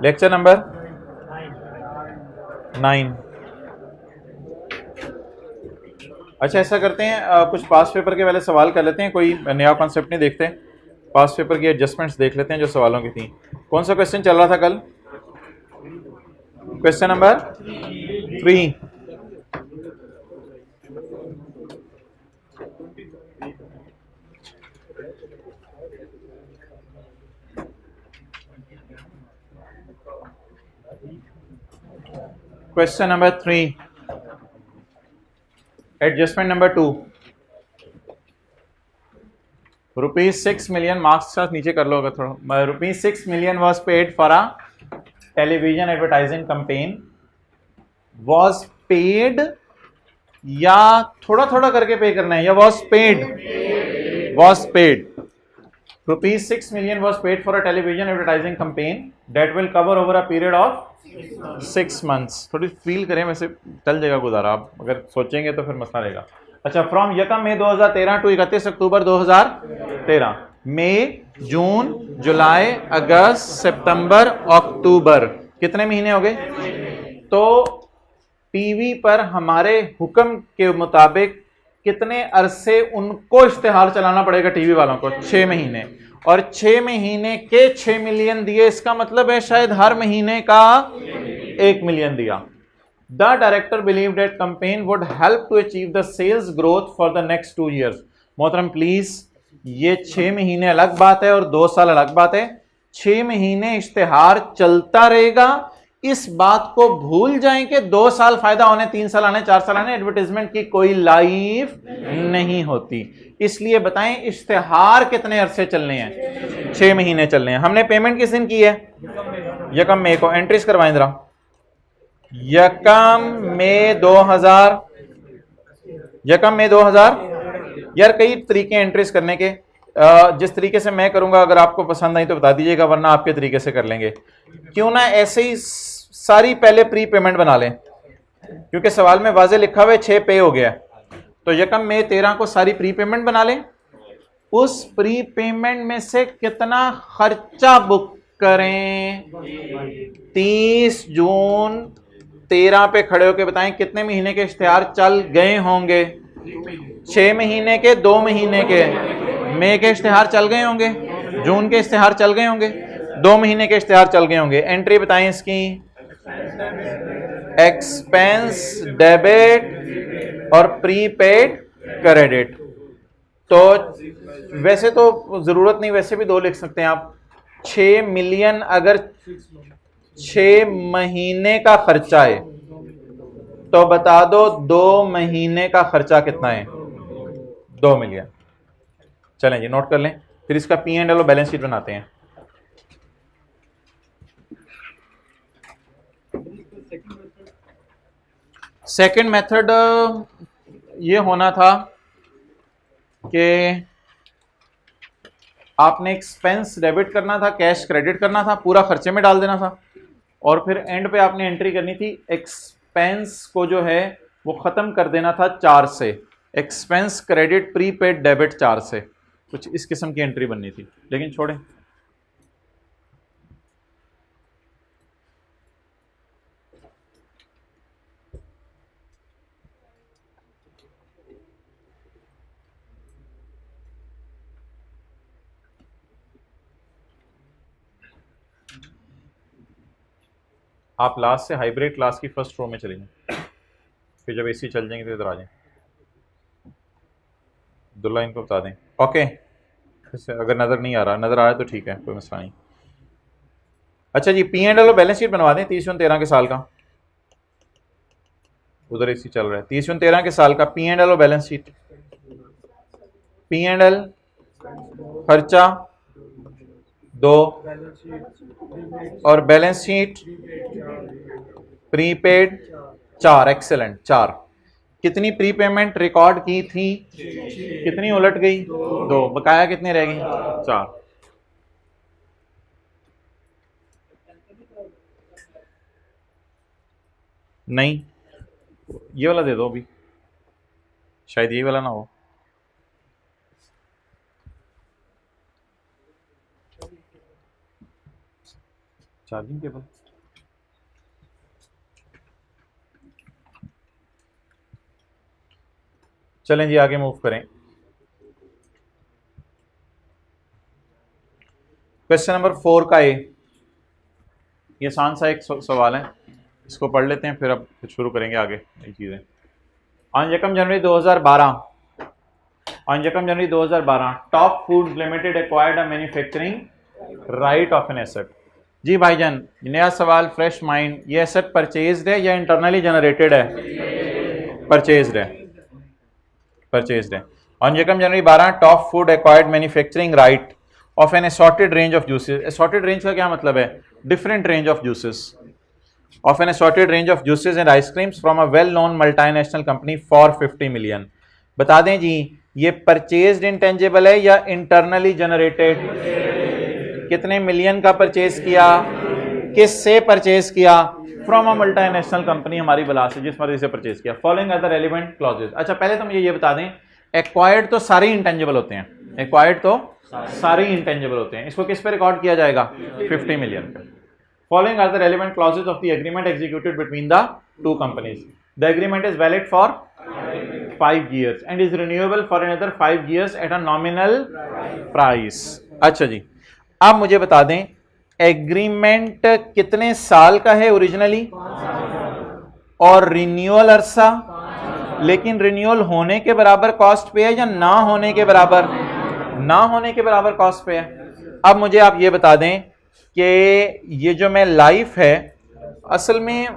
Lecture number 9। अच्छा ऐसा करते हैं, कुछ पास पेपर के वाले सवाल कर लेते हैं, कोई नया कॉन्सेप्ट नहीं देखते, पास पेपर की एडजस्टमेंट्स देख लेते हैं जो सवालों की थी। कौन सा क्वेश्चन चल रहा था कल? Question number 3। Question number 3, adjustment number 2। ₹6 million, marks के साथ नीचे कर लो अगर थोड़ा। ₹6 million was paid for a television advertising campaign. Was paid या थोड़ा थोड़ा करके पे करना है, या was paid? Was paid. ₹6 million was paid for a television advertising campaign that will cover over a period of 6 months। थोड़ी फील करें, वैसे चल जाएगा गुजारा, आप अगर सोचेंगे तो फिर मसला रहेगा। अच्छा, फ्रॉम 1 मई 2013 टू 31 अक्टूबर 2013। मई, जून, जुलाई, अगस्त, सितंबर, अक्टूबर, कितने महीने हो गए? तो टीवी पर हमारे हुक्म के मुताबिक कितने अरसे उनको इश्तेहार चलाना पड़ेगा टीवी वालों को? 6 महीने। और 6 महीने के 6 मिलियन दिए, इसका मतलब है शायद हर महीने का 1 मिलियन दिया। The director believe that campaign would help to achieve the sales growth for the next 2 years। मोहतरम प्लीज, ये 6 महीने अलग बात है और 2 साल अलग बात है। 6 महीने इश्तेहार चलता रहेगा, इस बात को भूल जाएं कि 2 साल फायदा होने, 3 साल आने, 4 साल आने, एडवर्टाइजमेंट की कोई लाइफ नहीं होती। इसलिए बताएं इश्तेहार कितने अरसे चलने हैं? 6 महीने चलने हैं। हमने पेमेंट किस दिन की है? 1 मई को। एंट्रीज करवाएं जरा। 1 मई 2000, 1 मई 2000। यार कई तरीके एंट्रीज करने के, जिस तरीके से मैं करूंगा अगर आपको पसंद आई तो बता दीजिएगा, वरना आपके तरीके से कर लेंगे। क्यों ना ऐसे ही सारी पहले प्री पेमेंट बना लें, क्योंकि सवाल में वाजे लिखा हुआ है 6 पे हो गया। तो 1 मई 13 को सारी प्री पेमेंट बना लें। उस प्री पेमेंट में से कितना खर्चा बुक करें? 30 जून 13 पे खड़े होकर बताएं कितने महीने के इश्तेहार चल गए होंगे? 6 महीने के, 2 महीने के। मई के इश्तेहार चल गए होंगे, जून के इश्तेहार चल गए होंगे, 2 महीने के इश्तेहार चल गए होंगे। एंट्री बताएं इसकी। एक्सपेंस डेबिट और प्रीपेड क्रेडिट। तो वैसे तो जरूरत नहीं, वैसे भी 2 लिख सकते हैं आप। 6 मिलियन अगर 6 महीने का खर्चा है तो बता दो 2 महीने का खर्चा कितना है? 2 मिलियन। चलें जी, नोट कर लें। फिर इसका पी एंड एल और बैलेंस शीट बनाते हैं। सेकंड मेथड ये होना था कि आपने एक्सपेंस डेबिट करना था, कैश क्रेडिट करना था, पूरा खर्चे में डाल देना था, और फिर एंड पे आपने एंट्री करनी थी एक्सपेंस को जो है वो खत्म कर देना था 4 से। एक्सपेंस क्रेडिट प्रीपेड डेबिट 4 से, कुछ इस किस्म की एंट्री बननी थी, लेकिन छोड़ें। आप लास्ट से हाइब्रिड क्लास की फर्स्ट रो में चले जाएं, फिर जब एसी चल जाएंगे तो इधर आ जाएं। अब्दुल्ला इनको बता दें। ओके, अगर नज़र नहीं आ रहा, नज़र आ रहा है तो ठीक है, कोई मसला नहीं। अच्छा जी, पी एंड एल और बैलेंस शीट बनवा दें 30 जून 13 के साल का। उधर एसी चल रहा है। 30 जून 13 के साल का पी एंड एल और balance sheet. P and L खर्चा 2 और बैलेंस शीट प्रीपेड 4। एक्सेलेंट, 4। कितनी प्री पेमेंट रिकॉर्ड की थी? कितनी उलट गई? 2। बकाया कितनी रह गई? 4। नहीं, ये वाला दे दो अभी, शायद ये वाला ना हो। Charging cable. चलें जी आगे मूव करें। क्वेश्चन नंबर 4 का ए, ये आसान सा एक सवाल है, इसको पढ़ लेते हैं फिर अब शुरू करेंगे आगे नई चीज़ें। ऑन यकम January 2012 Top Foods Limited acquired a manufacturing right of an asset. जी भाईजान, नया सवाल, फ्रेश माइंड, ये एसेट परचेज्ड है या इंटरनली जनरेटेड है? परचेज्ड है, परचेज्ड है। ऑन यकम January 12 Top Food acquired manufacturing right of an assorted range of juices. Assorted range का क्या मतलब है? Different range of juices, of an assorted range of juices and ice creams from a well known multinational company for 50 million. बता दें जी, ये purchased intangible है या internally generated? कितने मिलियन का परचेज किया, किससे परचेज किया? फ्रॉम अ मल्टीनेशनल कंपनी, हमारी बला से, जिस मर्जी से परचेज किया। Following other relevant clauses. अच्छा पहले तो मुझे ये बता दें, एक्वायर्ड तो सारे इंटेंजिबल होते हैं, एक्वायर्ड तो सारे इंटेंजिबल होते हैं, इसको किस पे रिकॉर्ड किया जाएगा? 50 मिलियन पे। Following are the relevant clauses of the agreement executed between the two companies. The agreement is valid for 5 years and is renewable for another 5 years at a nominal price। अच्छा जी, अब मुझे बता दें agreement कितने साल का है ओरिजिनली, और रिन्यूअल अरसा, लेकिन रिन्यूअल होने के बराबर कॉस्ट पे है या ना होने के बराबर? ना होने के बराबर कॉस्ट पे है। अब मुझे आप ये बता दें कि ये जो मैं लाइफ है, असल में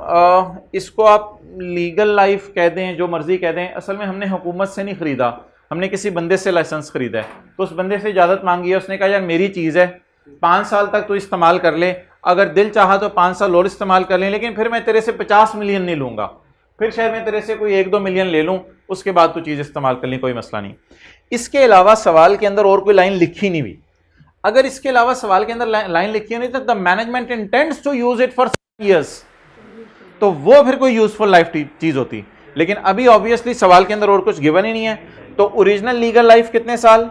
इसको आप लीगल लाइफ कह दें, जो मर्जी कह दें, असल में हमने हुकूमत से नहीं खरीदा, हमने किसी बंदे से लाइसेंस खरीदा है। तो उस बंदे से इजाज़त मांगी है, उसने कहा यार मेरी चीज़ है, 5 साल तक तू इस्तेमाल कर ले, अगर दिल चाहा तो 5 साल और इस्तेमाल कर लें, लेकिन फिर मैं तेरे से 50 मिलियन नहीं लूँगा, फिर शायद मैं तेरे से कोई 1-2 मिलियन ले लूँ, उसके बाद तू चीज़ इस्तेमाल कर ली, कोई मसला नहीं। इसके अलावा सवाल के अंदर और कोई लाइन लिखी नहीं हुई। अगर इसके अलावा सवाल के अंदर लाइन लिखी नहीं तो the management intends to use it for years, तो वो फिर कोई यूजफुल लाइफ चीज होती। लेकिन अभी ऑब्वियसली सवाल के अंदर और कुछ गिवन ही नहीं है, तो ओरिजिनल लीगल लाइफ कितने साल?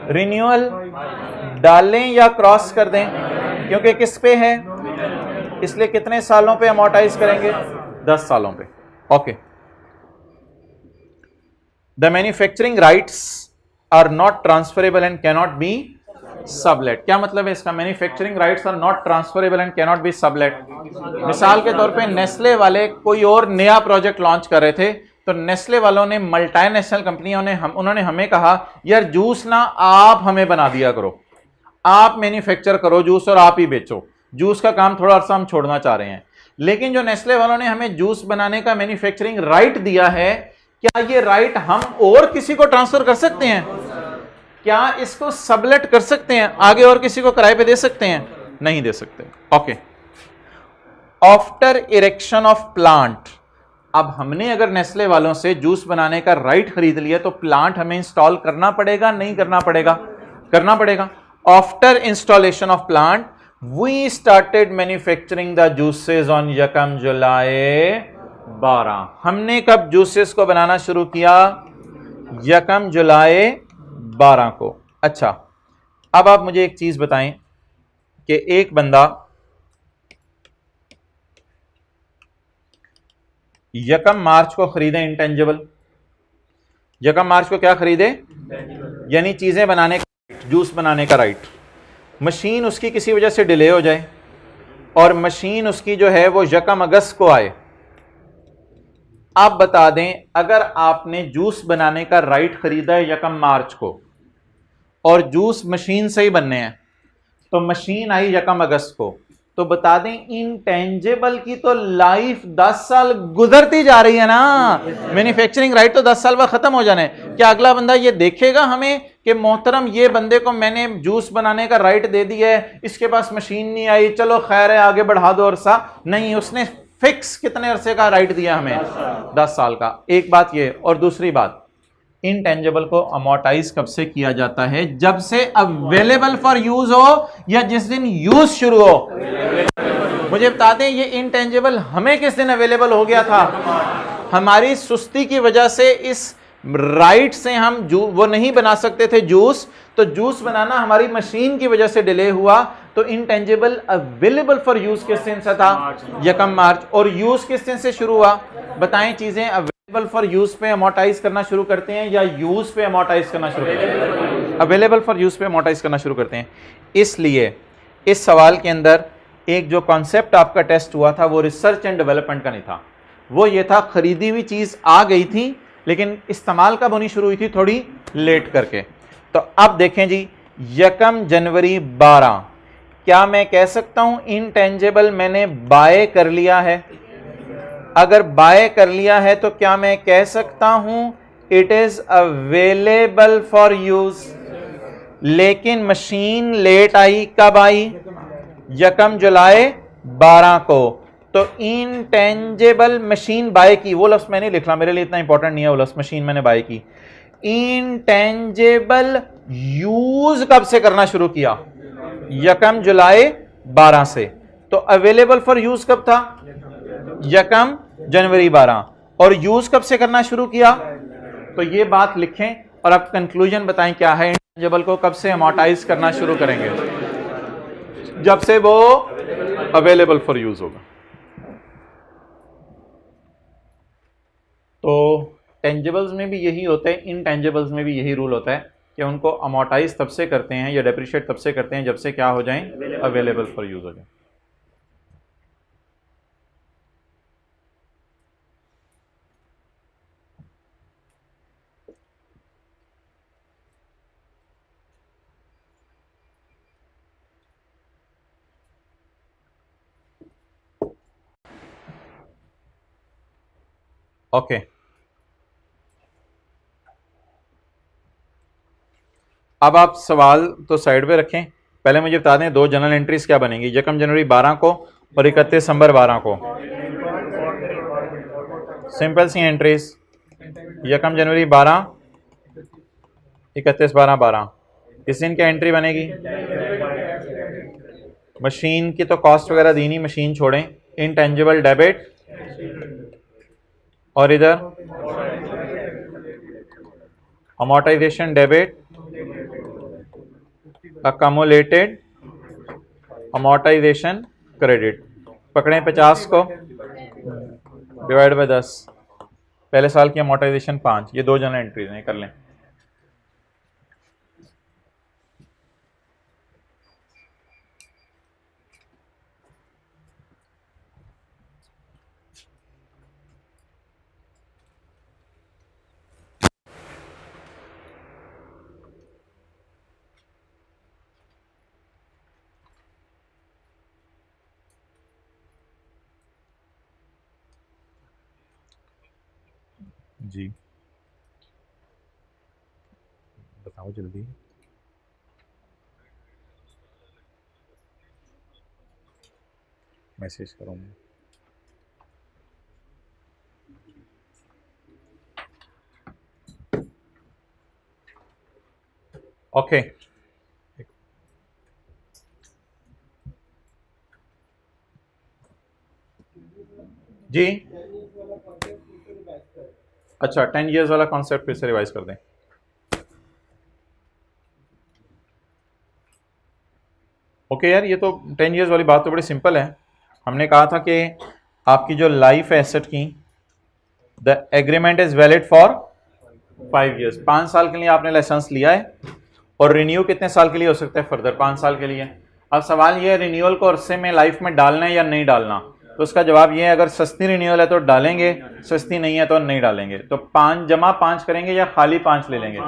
रिन्यूअल डालें या क्रॉस कर दें, क्योंकि किस पे है, इसलिए कितने सालों पे अमोर्टाइज करेंगे? 10 सालों पे। Okay. The manufacturing rights are not transferable and cannot be sublet. क्या मतलब है इसका? Manufacturing rights are not transferable and cannot be sublet. मिसाल के तौर पे नेस्ले वाले कोई और नया प्रोजेक्ट लॉन्च कर रहे थे, तो नेस्ले वालों ने, मल्टीनेशनल कंपनियों ने, उन्होंने हमें कहा यार जूस ना आप हमें बना दिया करो, आप मैन्युफैक्चर करो जूस और आप ही बेचो, जूस का काम थोड़ा अर्सा हम छोड़ना चाह रहे हैं। लेकिन जो नेस्ले वालों ने हमें जूस बनाने का मैन्युफैक्चरिंग राइट दिया है, क्या ये राइट हम और किसी को ट्रांसफर कर सकते हैं? क्या इसको सबलेट कर सकते हैं, आगे और किसी को किराए पे दे सकते हैं? नहीं दे सकते। Okay. After erection of plant, अब हमने अगर नेस्ले वालों से जूस बनाने का राइट खरीद लिया तो प्लांट हमें इंस्टॉल करना पड़ेगा, नहीं करना पड़ेगा? करना पड़ेगा। After installation of plant we started manufacturing the juices on यकम जुलाई 12। हमने कब जूसेस को बनाना शुरू किया? यकम जुलाई 12 को। अच्छा, अब आप मुझे एक चीज बताएं कि एक बंदा यकम मार्च को खरीदे इंटेंजिबल, यकम मार्च को क्या खरीदे? यानी चीजें बनाने का, जूस बनाने का राइट। मशीन उसकी किसी वजह से डिले हो जाए और मशीन उसकी जो है वो यकम अगस्त को आए। आप बता दें, अगर आपने जूस बनाने का राइट खरीदा है यकम मार्च को और जूस मशीन से ही बनने हैं, तो मशीन आई यकम अगस्त को, तो बता दें इंटेंजिबल की तो लाइफ 10 साल गुजरती जा रही है ना। मैन्युफैक्चरिंग राइट तो 10 साल बाद खत्म हो जाने। क्या अगला बंदा ये देखेगा हमें कि मोहतरम ये बंदे को मैंने जूस बनाने का राइट दे दिया है, इसके पास मशीन नहीं आई, चलो खैर है आगे बढ़ा दो अरसा? नहीं, उसने फिक्स कितने अरसे का राइट दिया हमें? 10 साल का। एक बात ये, और दूसरी बात, इंटेंजिबल को अमोर्टाइज कब से किया जाता है? जब से अवेलेबल फॉर यूज हो या जिस दिन यूज शुरू हो। मुझे बता दें ये इंटेंजिबल हमें किस दिन अवेलेबल हो गया था? हमारी सुस्ती की वजह से इस राइट से हम वो नहीं बना सकते थे जूस, तो जूस बनाना हमारी मशीन की वजह से डिले हुआ। तो इंटेंजिबल अवेलेबल फॉर यूज किस दिन से था? 1 मार्च। और यूज किस दिन से शुरू हुआ? बताएं। चीजें अवेलेबल फॉर यूज पे अमोर्टाइज करना शुरू करते हैं या यूज पे अमोर्टाइज करना शुरू करते हैं? अवेलेबल फॉर यूज पे अमोर्टाइज करना शुरू करते हैं। इसलिए इस सवाल के अंदर एक जो कॉन्सेप्ट आपका टेस्ट हुआ था वो रिसर्च एंड डेवलपमेंट का नहीं था, वो ये था खरीदी हुई चीज आ गई थी लेकिन इस्तेमाल कब होनी शुरू हुई थी? थोड़ी लेट करके। तो अब देखें जी, 1 जनवरी 12, क्या मैं कह सकता हूं इनटेंजिबल मैंने बाय कर लिया है? अगर बाय कर लिया है तो क्या मैं कह सकता हूं it is available for use? लेकिन मशीन लेट आई, कब आई? 1 जुलाई 12 को। तो इनटेंजिबल मशीन बाय की, वो लफ्ज मैंने लिख रहा, मेरे लिए इतना इंपॉर्टेंट नहीं है वो लफ्ज, मशीन मैंने बाय की। इनटेंजिबल यूज कब से करना शुरू किया? 1 जुलाई 12 से। तो अवेलेबल फॉर यूज कब था? 1 जनवरी 12। और यूज कब से करना शुरू किया? तो ये बात लिखें और अब कंक्लूजन बताएं क्या है। इंटेंजिबल को कब से अमोर्टाइज करना शुरू करेंगे? जब से वो अवेलेबल फॉर यूज होगा। तो टेंजिबल्स में भी यही होता है, इनटेंजिबल्स में भी यही रूल होता है कि उनको अमोर्टाइज तब से करते हैं या डेप्रिशिएट तब से करते हैं जब से क्या हो जाएं? अवेलेबल फॉर यूज हो जाए। ओके, अब आप सवाल तो साइड पे रखें, पहले मुझे बता दें दो जनरल एंट्रीज क्या बनेंगी 1 जनवरी 12 को और 31 दिसंबर 12 को। सिंपल सी एंट्रीज, 1 जनवरी 12, 31/12/12। इस दिन क्या एंट्री बनेगी? मशीन की तो कॉस्ट वगैरह दी नहीं, मशीन छोड़ें। इनटेंजिबल डेबिट और इधर अमोर्टाइजेशन डेबिट, अकमुलेटेड अमोर्टाइजेशन क्रेडिट। पकड़ें 50 को, डिवाइड बाय 10, पहले साल की अमोर्टाइजेशन 5। ये दो जनरल एंट्रीज हैं, कर लें। जी बताओ जल्दी। मैसेज करूँगा। ओके, जी अच्छा 10 इयर्स वाला कॉन्सेप्ट फिर से रिवाइज कर दें। ओके यार, ये तो 10 इयर्स वाली बात तो बड़ी सिंपल है। हमने कहा था कि आपकी जो लाइफ एसेट की the agreement is valid for 5 years. 5 साल के लिए आपने लाइसेंस लिया है और रिन्यू कितने साल के लिए हो सकता है? फर्दर 5 साल के लिए। अब सवाल ये है रिन्यूअल को अरसे में लाइफ में डालना है या नहीं डालना? तो उसका जवाब ये है अगर सस्ती रिन्यूअल है तो डालेंगे, सस्ती नहीं है तो नहीं डालेंगे। तो 5 जमा 5 करेंगे या खाली 5 ले लेंगे?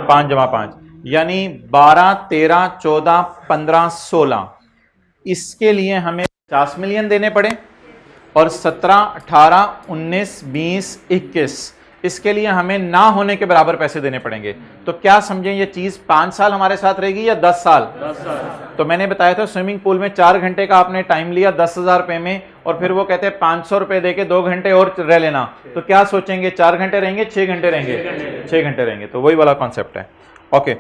5 जमा 5 यानी 12, 13, 14, 15, 16। इसके लिए हमें 50 मिलियन देने पड़े और 17, 18, 19, 20, 21 इसके लिए हमें ना होने के बराबर पैसे देने पड़ेंगे। तो क्या समझें ये चीज 5 साल हमारे साथ रहेगी या 10 साल? 10 साल। तो मैंने बताया था स्विमिंग पूल में 4 घंटे का आपने टाइम लिया 10,000 रुपए में और फिर वो कहते हैं 500 रुपए दे के 2 घंटे और रह लेना। तो क्या सोचेंगे 4 घंटे रहेंगे 6 घंटे रहेंगे? 6 घंटे रहेंगे। तो वही वाला कॉन्सेप्ट है। ओके,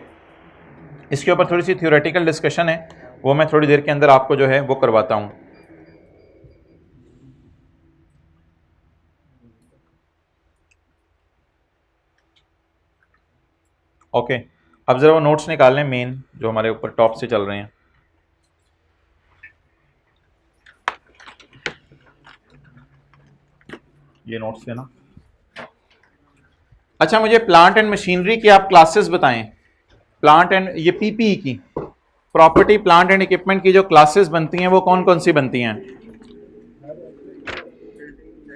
इसके ऊपर थोड़ी सी थ्योरेटिकल डिस्कशन है, वो मैं थोड़ी देर के अंदर आपको जो है वो करवाता हूं। ओके, अब जरा वो नोट्स निकाल लें मेन जो हमारे ऊपर टॉप से चल रहे हैं। ये नोट्स देना। अच्छा, मुझे प्लांट एंड मशीनरी की आप क्लासेस बताएं। प्लांट एंड ये पीपीई की प्रॉपर्टी प्लांट एंड इक्विपमेंट की जो क्लासेस बनती हैं वो कौन कौन सी बनती हैं?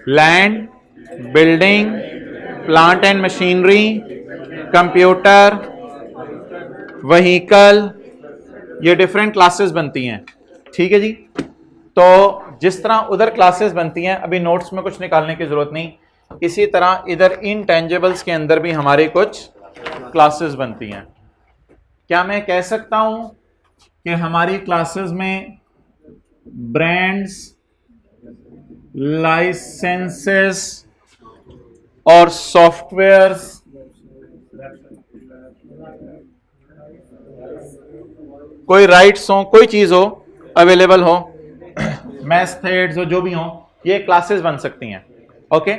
Land, building, plant and machinery, computer, vehicle, ये डिफरेंट क्लासेस बनती हैं। ठीक है जी। तो जिस तरह उधर क्लासेस बनती हैं, अभी नोट्स में कुछ निकालने की जरूरत नहीं, इसी तरह इधर इनटेंजिबल्स के अंदर भी हमारी कुछ क्लासेस बनती हैं। क्या मैं कह सकता हूं कि हमारी क्लासेस में ब्रांड्स, लाइसेंसेस और सॉफ्टवेयर्स कोई राइट्स हो, कोई चीज हो, अवेलेबल हो, मेथड्स हो, जो भी हो, ये क्लासेस बन सकती हैं। ओके,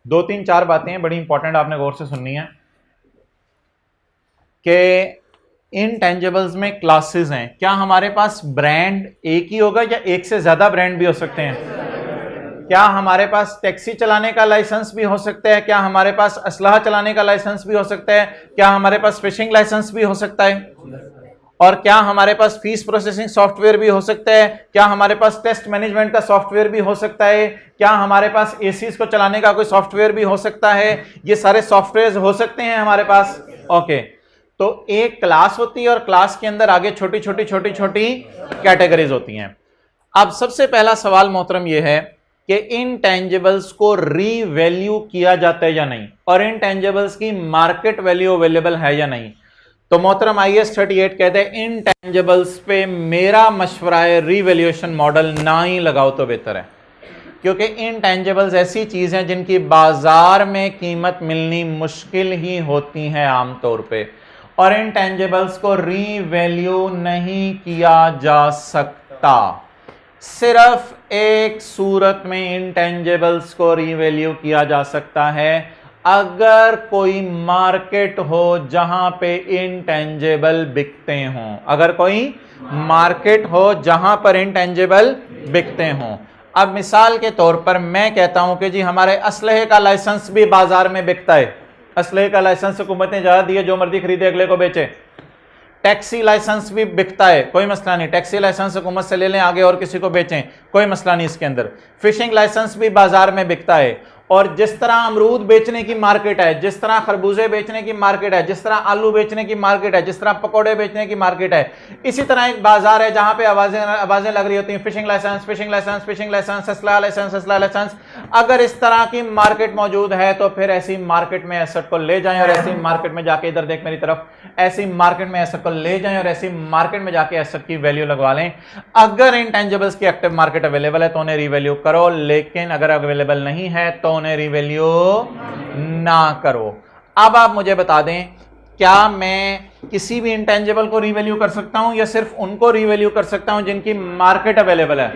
दो तीन चार बातें हैं बड़ी इंपॉर्टेंट, आपने गौर से सुननी है कि इनटेंजिबल्स में क्लासेस हैं। क्या हमारे पास ब्रांड एक ही होगा या एक से ज्यादा ब्रांड भी हो सकते हैं? क्या हमारे पास टैक्सी चलाने का लाइसेंस भी हो सकता है? क्या हमारे पास असलहा चलाने का लाइसेंस भी हो सकता है? क्या हमारे पास फिशिंग लाइसेंस भी हो सकता है? और क्या हमारे पास फीस प्रोसेसिंग सॉफ्टवेयर भी हो सकता है? क्या हमारे पास टेस्ट मैनेजमेंट का सॉफ्टवेयर भी हो सकता है? क्या हमारे पास एसीज को चलाने का कोई सॉफ्टवेयर भी हो सकता है? ये सारे सॉफ्टवेयर हो सकते हैं हमारे पास। ओके, तो एक क्लास होती है और क्लास के अंदर आगे छोटी छोटी छोटी छोटी कैटेगरीज होती हैं। अब सबसे पहला सवाल मोहतरम यह है कि इनटेंजिबल्स को रीवैल्यू किया जाता है या नहीं, और इनटेंजिबल्स की मार्केट वैल्यू अवेलेबल है या नहीं। तो मोहतरम IAS 38 कहते हैं इनटेंजिबल्स पे मेरा मशवरा है रीवैल्यूएशन मॉडल ना ही लगाओ तो बेहतर है, क्योंकि इनटेंजिबल्स ऐसी चीज हैं जिनकी बाजार में कीमत मिलनी मुश्किल ही होती है आमतौर पे, और इनटेंजिबल्स को रीवैल्यू नहीं किया जा सकता। सिर्फ एक सूरत में इनटेंजिबल्स को रीवैल्यू किया जा सकता है, अगर कोई मार्केट हो जहां पे इनटेंजिबल बिकते हों। अगर कोई मार्केट हो जहां पर इनटेंजिबल बिकते हों। अब मिसाल के तौर पर मैं कहता हूं कि जी हमारे असलहे का लाइसेंस भी बाजार में बिकता है। असलहे का लाइसेंस हुकूमत ने इजाजत दी है, जो मर्जी खरीदे अगले को बेचे। टैक्सी लाइसेंस भी बिकता है, कोई मसला नहीं, टैक्सी लाइसेंस हुकूमत से ले लें आगे और किसी को बेचें, कोई मसला नहीं इसके अंदर। फिशिंग लाइसेंस भी बाजार में बिकता है। और जिस तरह अमरूद बेचने की मार्केट है, जिस तरह खरबूजे बेचने की मार्केट है, जिस तरह आलू बेचने की मार्केट है, जिस तरह पकौड़े बेचने की मार्केट है, इसी तरह एक बाजार है जहां पे आवाजें लग रही होती हैं, fishing licence, fishing licence, fishing licence, असला लाइसेंस, असला लाइसेंस। अगर इस तरह की मार्केट मौजूद है तो फिर ऐसी मार्केट में एसेट को ले जाएं और ऐसी मार्केट में जाके, इधर देख मेरी तरफ, ऐसी मार्केट में एसेट को ले जाएं और ऐसी मार्केट में जाके एसेट की वैल्यू लगवा लें। अगर इंटेंजिबल्स की एक्टिव मार्केट अवेलेबल है तो उन्हें रीवैल्यू करो, लेकिन अगर अवेलेबल नहीं है तो उन्हें रीवैल्यू ना करो। अब आप मुझे बता दें, क्या मैं किसी भी इंटेंजिबल को रीवैल्यू कर सकता हूं या सिर्फ उनको रीवैल्यू कर सकता हूं जिनकी मार्केट अवेलेबल है?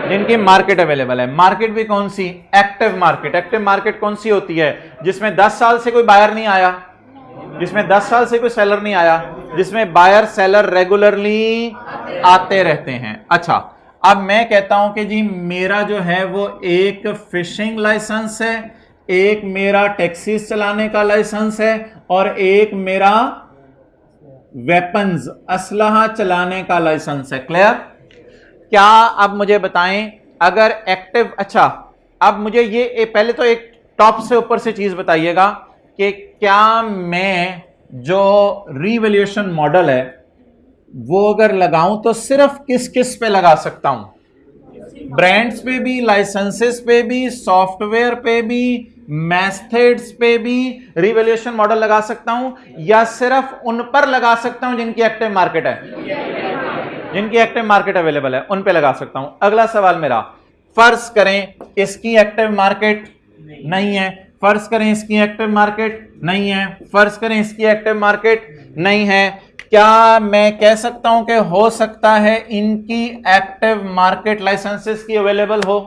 जिनकी मार्केट अवेलेबल है। मार्केट भी कौन सी? Active market. एक्टिव मार्केट कौन सी होती है? जिसमें 10 साल से कोई बायर नहीं आया, जिसमें 10 साल से कोई सेलर नहीं आया, जिसमें बायर सेलर रेगुलरली आते रहते हैं। अच्छा, अब मैं कहता हूं कि जी मेरा जो है वो एक फिशिंग लाइसेंस है, एक मेरा टैक्सीज चलाने का लाइसेंस है, और एक मेरा वेपन्स, असलहा चलाने का लाइसेंस है। क्लियर? क्या अब मुझे बताएं, अगर एक्टिव, अच्छा अब मुझे ये पहले तो एक टॉप से ऊपर से चीज बताइएगा कि क्या मैं जो रीवैल्यूएशन मॉडल है वो अगर लगाऊं तो सिर्फ किस किस पे लगा सकता हूं? ब्रांड्स पे भी, लाइसेंसेस पे भी, सॉफ्टवेयर पे भी, मेथड्स पे भी रीवैल्यूएशन मॉडल लगा सकता हूं, या सिर्फ उन पर लगा सकता हूं जिनकी एक्टिव मार्केट है, जिनकी एक्टिव मार्केट अवेलेबल है, उन पे लगा सकता हूं? अगला सवाल मेरा, फर्ज करें इसकी एक्टिव मार्केट नहीं है, फर्ज करें इसकी एक्टिव मार्केट नहीं है, फर्ज करें इसकी एक्टिव मार्केट नहीं है, क्या मैं कह सकता हूं कि हो सकता है इनकी एक्टिव मार्केट लाइसेंसेस की अवेलेबल हो?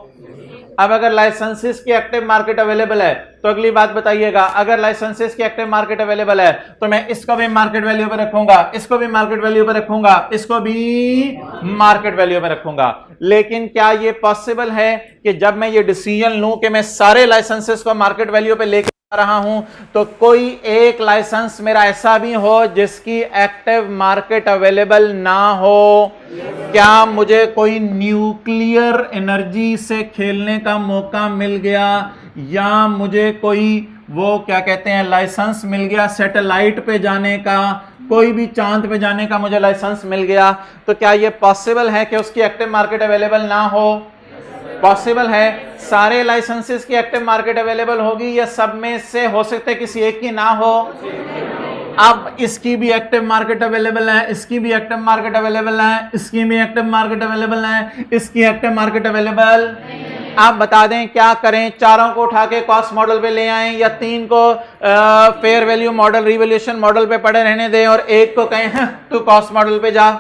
अब अगर लाइसेंसेस की एक्टिव मार्केट अवेलेबल है तो अगली बात बताइएगा, अगर लाइसेंसेस की एक्टिव मार्केट अवेलेबल है तो मैं इसको भी मार्केट वैल्यू पे रखूंगा, इसको भी मार्केट वैल्यू पे रखूंगा, इसको भी मार्केट वैल्यू पे रखूंगा। लेकिन क्या ये पॉसिबल है कि जब मैं ये डिसीजन लूं कि मैं सारे लाइसेंसेस को मार्केट वैल्यू पे लेके रहा हूं तो कोई एक लाइसेंस मेरा ऐसा भी हो जिसकी एक्टिव मार्केट अवेलेबल ना हो? क्या मुझे कोई न्यूक्लियर एनर्जी से खेलने का मौका मिल गया, या मुझे कोई वो क्या कहते हैं लाइसेंस मिल गया सैटेलाइट पे जाने का, कोई भी चांद पे जाने का मुझे लाइसेंस मिल गया, तो क्या ये पॉसिबल है कि उसकी एक्टिव मार्केट अवेलेबल ना हो? पॉसिबल है। सारे लाइसेंसेस की एक्टिव मार्केट अवेलेबल होगी या सब में से हो सकते किसी एक की ना हो? अब इसकी भी एक्टिव मार्केट अवेलेबल है, इसकी भी एक्टिव मार्केट अवेलेबल है, इसकी भी एक्टिव मार्केट अवेलेबल है, इसकी एक्टिव मार्केट अवेलेबल। आप बता दें क्या करें, चारों को उठा के कॉस्ट मॉडल पे ले आएं या तीन को fair value model revaluation model पे पड़े रहने दें और एक को कहें तू कॉस्ट मॉडल पे जा?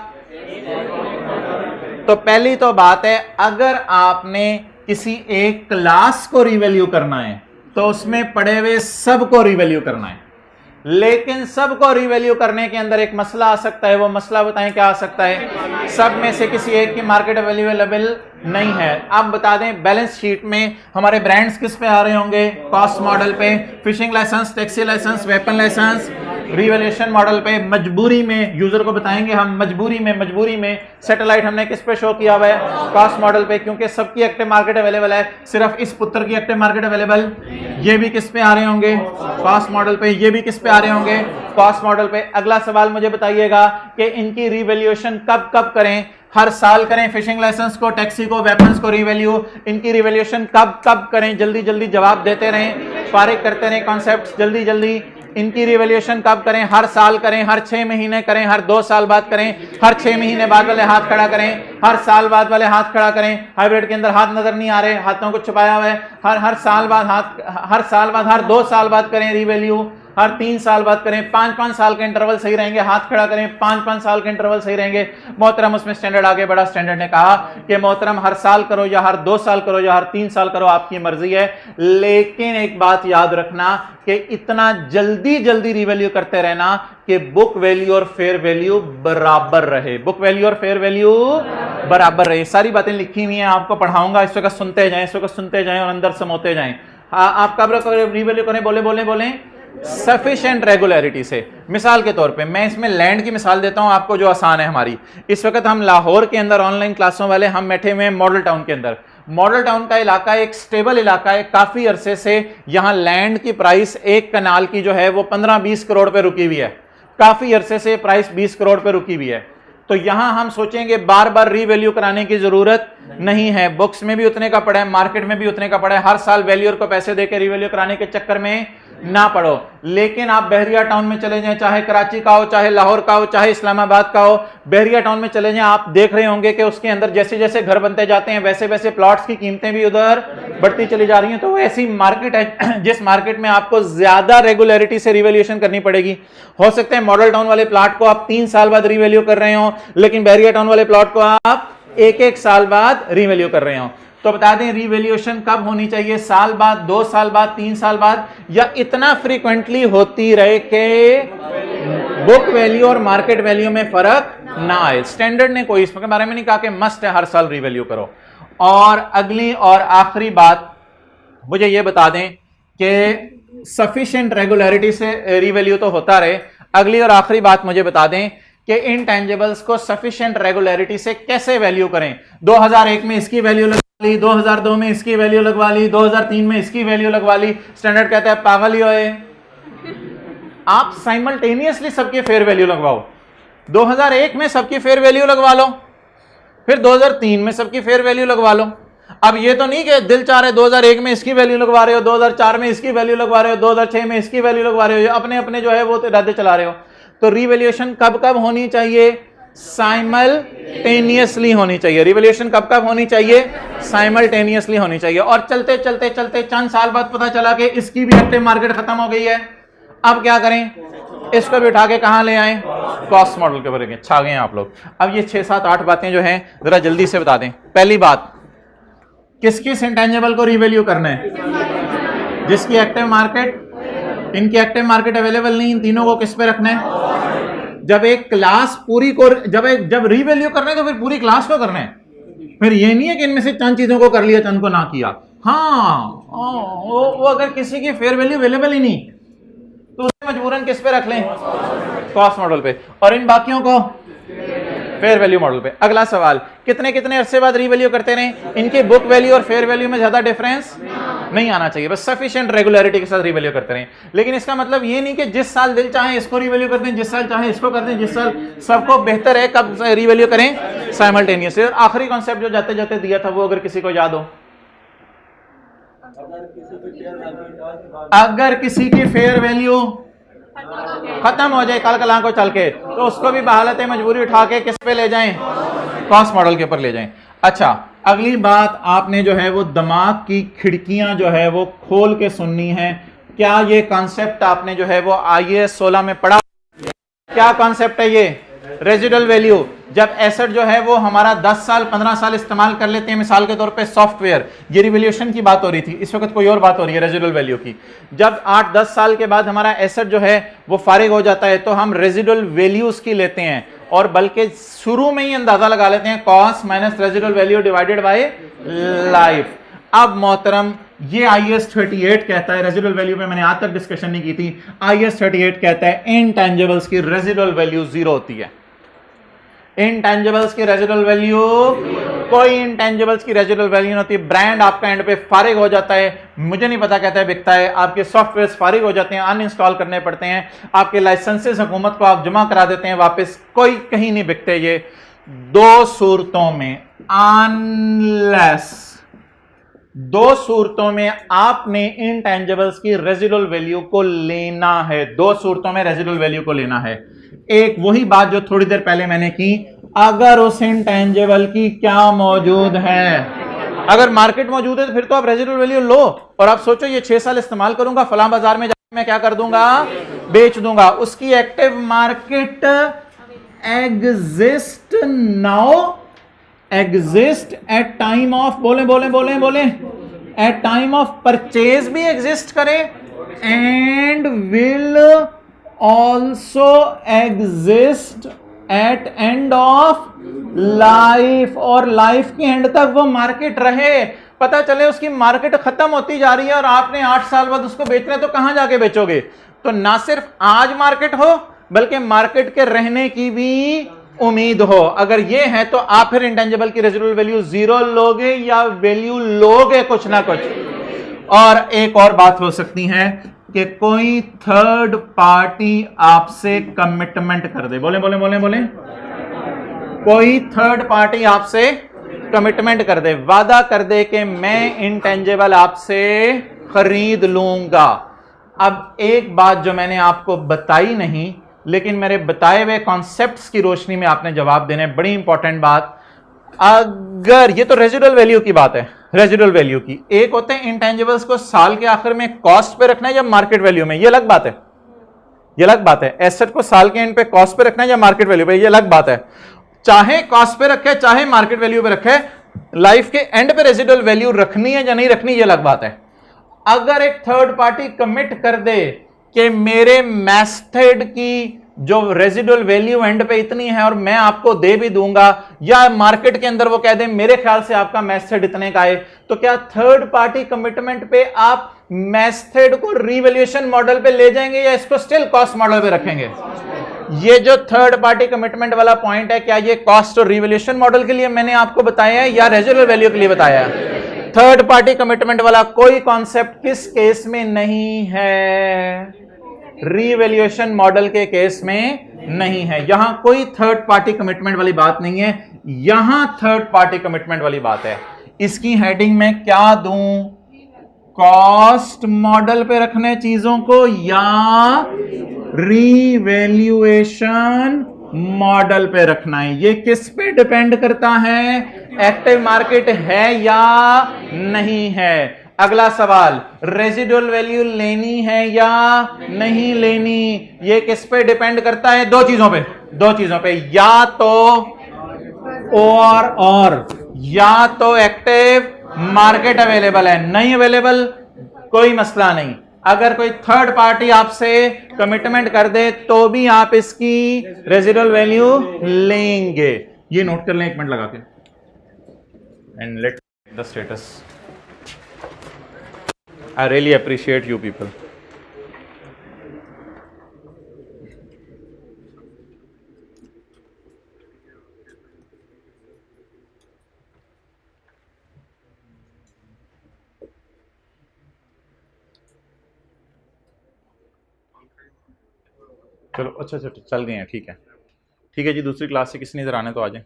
तो पहली तो बात है, अगर आपने किसी एक क्लास को रिवैल्यू करना है तो उसमें पड़े हुए सबको रिवैल्यू करना है, लेकिन सबको रिवैल्यू करने के अंदर एक मसला आ सकता है। वो मसला बताएं क्या आ सकता है? सब में से किसी एक की मार्केट अवेलेबल नहीं है। आप बता दें बैलेंस शीट में हमारे ब्रांड्स किस पे आ रहे होंगे? कॉस्ट मॉडल पे। Fishing licence, taxi licence, weapon licence revaluation model पे। मजबूरी में यूजर को बताएंगे हम, मजबूरी में सैटेलाइट हमने किस पे शो किया हुआ है? कॉस्ट मॉडल पे, क्योंकि सबकी एक्टिव मार्केट अवेलेबल है, सिर्फ इस पुत्र की एक्टिव मार्केट अवेलेबल। ये भी किस पे आ रहे होंगे? कॉस्ट मॉडल पे। ये भी किस पे आ रहे होंगे? कॉस्ट मॉडल पे। अगला सवाल मुझे बताइएगा कि इनकी रिवैल्यूएशन कब कब करें? हर साल करें फिशिंग लाइसेंस को, टैक्सी को, वेपन्स को रिवैल्यू। इनकी रिवैल्यूएशन कब कब करें? जल्दी जल्दी जवाब देते रहें, फारिग करते रहें कॉन्सेप्ट जल्दी जल्दी। इनकी रिवैल्यूएशन कब करें? हर साल करें, हर 6 महीने करें, हर 2 साल बाद करें, हर 6 महीने बाद वाले हाथ खड़ा करें, हर साल बाद वाले हाथ खड़ा करें। हाइब्रिड के अंदर हाथ नजर नहीं आ रहे, हाथों को छुपाया हुआ है। हर साल बाद हाथ, हर साल बाद, हर 2 साल बाद करें रिवैल्यू, हर 3 साल बाद करें, 5-5 साल के इंटरवल सही रहेंगे। हाथ खड़ा करें, 5-5 साल के इंटरवल सही रहेंगे। मोहतरम उसमें स्टैंडर्ड आगे बढ़ा, स्टैंडर्ड ने कहा कि मोहतरम हर साल करो या हर 2 साल करो या हर 3 साल करो, आपकी मर्जी है, लेकिन एक बात याद रखना कि इतना जल्दी जल्दी रिवैल्यू करते रहना कि बुक वैल्यू और फेयर वैल्यू बराबर रहे। बुक वैल्यू और फेयर वैल्यू बराबर रहे। सारी बातें लिखी हुई हैं, आपको पढ़ाऊंगा, इस वक्त सुनते जाएं, इस वक्त सुनते जाएं और अंदर समोते जाएं। आप कब रिवैल्यू करें? बोले सफिशिएंट रेगुलरिटी से। मिसाल के तौर पे मैं इसमें लैंड की मिसाल देता हूं आपको जो आसान है हमारी। इस वक्त हम लाहौर के अंदर ऑनलाइन क्लासों वाले हम बैठे हुए हैं मॉडल टाउन के अंदर। मॉडल टाउन का इलाका एक स्टेबल इलाका है, काफी अरसे से यहां लैंड की प्राइस एक कनाल की जो है वो 15-20 करोड़ पे रुकी हुई है। काफी अरसे से प्राइस 20 करोड़ पे रुकी हुई है। तो यहां हम सोचेंगे बार बार रीवैल्यू कराने की जरूरत नहीं है। बुक्स में भी उतने का पड़ा है, मार्केट में भी उतने का पड़ा है। हर साल वैल्यूअर को पैसे देकर रीवैल्यू कराने के चक्कर में ना पड़ो। लेकिन आप बहरिया टाउन में चले जाएं, चाहे कराची का हो, चाहे लाहौर का हो, चाहे इस्लामाबाद का हो, बहरिया टाउन में चले जाएं, आप देख रहे होंगे कि उसके अंदर जैसे जैसे घर बनते जाते हैं वैसे वैसे प्लॉट्स की कीमतें भी उधर बढ़ती चली जा रही हैं। तो ऐसी मार्केट है जिस मार्केट में आपको ज्यादा रेगुलरिटी से रिवैल्यूएशन करनी पड़ेगी। हो सकता है मॉडल टाउन वाले प्लॉट को आप 3 साल बाद रिवैल्यू कर रहे हो, लेकिन बहरिया टाउन वाले प्लॉट को आप 1-1 साल बाद रिवैल्यू कर रहे हो। तो बता दें रिवैल्यूएशन कब होनी चाहिए? साल बाद, 2 साल बाद, 3 साल बाद, या इतना फ्रीक्वेंटली होती रहे कि बुक वैल्यू और मार्केट वैल्यू में फर्क ना आए। स्टैंडर्ड ने कोई इसके बारे में नहीं कहा कि मस्ट है हर साल रिवैल्यू करो। और अगली और आखिरी बात मुझे यह बता दें कि सफिशिएंट रेगुलरिटी से रिवैल्यू तो होता रहे। अगली और आखिरी बात मुझे बता दें कि इनटेंजिबल्स को सफिशिएंट रेगुलरिटी से कैसे वैल्यू करें। 2001 में इसकी वैल्यू लगवा ली, 2002 में इसकी वैल्यू लगवा ली, 2003 में इसकी वैल्यू लगवा ली। स्टैंडर्ड कहता है पागल ही होए, आप साइमल्टेनियसली सबकी फेयर वैल्यू लगवाओ। 2001 में सबकी फेयर वैल्यू लगवा लो, फिर 2003 में सबकी फेयर वैल्यू लगवा लो। अब ये तो नहीं कि दिल चाह रहे 2001 में इसकी वैल्यू लगवा रहे हो, 2004 में इसकी वैल्यू लगवा रहे हो, 2006 में इसकी वैल्यू लगवा रहे हो, अपने अपने जो है वो इरादे चला रहे हो। तो रिवैल्यूएशन कब कब होनी चाहिए? साइमल्टेनियसली होनी चाहिए। रिवैल्यूएशन कब कब होनी चाहिए? साइमल्टेनियसली होनी चाहिए। और चलते चलते चलते चंद साल बाद पता चला कि इसकी भी एक्टिव मार्केट खत्म हो गई है। अब क्या करें? इसको भी उठा के कहां ले आए? कॉस्ट मॉडल के ऊपर छा गए आप लोग। अब ये 6, 7, 8 बातें जो हैं जरा जल्दी से बता दें। पहली बात, किस किस इंटेंजिबल को रीवैल्यू करना है? जिसकी एक्टिव मार्केट, इनकी एक्टिव मार्केट अवेलेबल नहीं, इन तीनों को किस पे रखना है? जब एक क्लास पूरी को जब रीवैल्यू करना है तो फिर पूरी क्लास को करना है। फिर ये नहीं है कि इनमें से चंद चीजों को कर लिया चंद को ना किया। हाँ, वो अगर किसी की फेयर वैल्यू अवेलेबल ही नहीं तो उसे मजबूरन किस पे रख लें? कॉस्ट मॉडल पे, और इन बाकियों को फेयर वैल्यू मॉडल पे। अगला सवाल, कितने कितने अरसे बाद रीवैल्यू करते रहें? इनके बुक वैल्यू और फेयर वैल्यू में ज्यादा डिफरेंस नहीं आना चाहिए, बस सफिशिएंट रेगुलरिटी के साथ रीवैल्यू करते रहें। लेकिन इसका मतलब ये नहीं कि जिस साल दिल चाहे इसको रीवैल्यू कर दें, जिस साल चाहे इसको कर दें, जिस साल सबको बेहतर है कब रीवैल्यू करें? साइमल्टेनियसली। और आखिरी कॉन्सेप्ट जो जाते जाते दिया था वो अगर किसी को याद हो, अगर किसी की फेयर वैल्यू खत्म हो जाए कल कला को चल के, तो उसको भी बहालत मजबूरी उठा के किस पे ले जाएं? कॉस्ट मॉडल के ऊपर ले जाएं। अच्छा, अगली बात आपने जो है वो दिमाग की खिड़कियां जो है वो खोल के सुननी है। क्या ये कॉन्सेप्ट आपने जो है वो आईएएस 16 में पढ़ा? क्या कॉन्सेप्ट है ये? Residual value. जब एसेट जो है वो हमारा 10 साल 15 साल इस्तेमाल कर लेते हैं, मिसाल के तौर पे सॉफ्टवेयर, ये रिवैल्यूएशन की बात हो रही थी, इस वक्त कोई और बात हो रही है रेजिडुअल वैल्यू की। जब 8-10 साल के बाद हमारा एसेट जो है वो फारिग हो जाता है तो हम रेजिडुअल वैल्यूज की लेते हैं, और बल्कि शुरू में ही अंदाजा लगा लेते हैं cost minus residual value divided by life. अब मोहतरम, ये आईएएस 38 कहता है, रेजिडुअल वैल्यू में मैंने आज तक डिस्कशन नहीं की थी, आईएएस 38 कहता है इनटैंजिबल्स की रेजिडुअल वैल्यू 0 होती है। इनटैंजिबल्स की रेजिडुअल वैल्यू, कोई इनटैंजिबल्स की रेजिडुअल वैल्यू नहीं होती। ब्रांड आपका एंड पे फारिग हो जाता है, मुझे नहीं पता कहता है बिकता है, आपके सॉफ्टवेयर फारिग हो जाते हैं, अनइंस्टॉल करने पड़ते हैं, आपके लाइसेंसेस हुकूमत को आप जमा करा देते हैं वापस, कोई कहीं नहीं बिकते। ये दो सूरतों में, अनलेस, दो सूरतों में आपने इनटैंजिबल्स की रेजिडुअल वैल्यू को लेना है। दो सूरतों में रेजिडुअल वैल्यू को लेना है। एक वही बात जो थोड़ी देर पहले मैंने की, अगर उस इनटैंजिबल की क्या मौजूद है, अगर मार्केट मौजूद है तो फिर तो आप रेजिडुअल वैल्यू लो, और आप सोचो ये 6 साल इस्तेमाल करूंगा, फलां बाजार में जाकर मैं क्या कर दूंगा? बेच दूंगा। उसकी active market exist now, exist at time of, बोले बोले बोले बोले, एट टाइम ऑफ परचेज भी एग्जिस्ट करे, and will also exist at end of life, और लाइफ की एंड तक वो मार्केट रहे। पता चले उसकी मार्केट खत्म होती जा रही है और आपने 8 साल बाद उसको बेचना है, तो कहां जाके बेचोगे? तो ना सिर्फ आज मार्केट हो, बल्कि मार्केट के रहने की भी उम्मीद हो। अगर ये है तो आप फिर इंटेंजिबल की रेजिडुअल वैल्यू 0 लोगे या वैल्यू लोगे कुछ ना कुछ। और एक और बात हो सकती है कि कोई थर्ड पार्टी आपसे कमिटमेंट कर दे, बोले बोले बोले बोले, कोई थर्ड पार्टी आपसे कमिटमेंट कर दे, वादा कर दे कि मैं इंटेंजिबल आपसे खरीद लूंगा। अब एक बात जो मैंने आपको बताई नहीं, लेकिन मेरे बताए हुए कॉन्सेप्ट्स की रोशनी में आपने जवाब देने, बड़ी इंपॉर्टेंट बात। अगर ये तो रेजिडुअल वैल्यू की बात है, रेजिडुअल वैल्यू की, एक होते हैं इंटेंजिबल्स को साल के आखिर में कॉस्ट पे रखना है या मार्केट वैल्यू में, ये अलग बात है, ये अलग बात है। एसेट को साल के एंड पे कॉस्ट पे रखना है या मार्केट वैल्यू पे, ये अलग बात है। चाहे कॉस्ट पे रखे चाहे मार्केट वैल्यू पे रखे, लाइफ के एंड पे रेजिडुअल वैल्यू रखनी है या नहीं रखनी, ये अलग बात है। अगर एक थर्ड पार्टी कमिट कर दे कि मेरे मेथड की जो रेजिडुअल वैल्यू एंड पे इतनी है और मैं आपको दे भी दूंगा, या मार्केट के अंदर वो कह दे मेरे ख्याल से आपका मेथड इतने का है, तो क्या थर्ड पार्टी कमिटमेंट पे आप मेथड को रिवैल्यूएशन मॉडल पे ले जाएंगे या इसको स्टिल कॉस्ट मॉडल पे रखेंगे? ये जो थर्ड पार्टी कमिटमेंट वाला पॉइंट है, क्या ये कॉस्ट और रिवैल्यूएशन मॉडल के लिए मैंने आपको बताया है या रेजिडुअल वैल्यू के लिए बताया है? थर्ड पार्टी कमिटमेंट वाला कोई कॉन्सेप्ट किस केस में नहीं है? रिवैल्यूएशन मॉडल के केस में नहीं है। यहां कोई थर्ड पार्टी कमिटमेंट वाली बात नहीं है, यहां थर्ड पार्टी कमिटमेंट वाली बात है। इसकी हेडिंग में क्या दूं? कॉस्ट मॉडल पे रखने चीजों को या रिवैल्यूएशन मॉडल पे रखना है? ये किस पे डिपेंड करता है? एक्टिव मार्केट है या नहीं है। अगला सवाल, रेजिडुअल वैल्यू लेनी है या नहीं लेनी, ये किस पे डिपेंड करता है? दो चीजों पे, दो चीजों पे, या तो और या तो एक्टिव मार्केट अवेलेबल है, नहीं अवेलेबल कोई मसला नहीं। अगर कोई थर्ड पार्टी आपसे कमिटमेंट कर दे तो भी आप इसकी रेजिडुअल वैल्यू लेंगे। ये नोट कर लें एक मिनट लगा के। And let the status. I really appreciate you people. चलो अच्छा चल गए हैं, ठीक है ठीक है जी। दूसरी क्लास से किसी नजर आने तो आ जाए।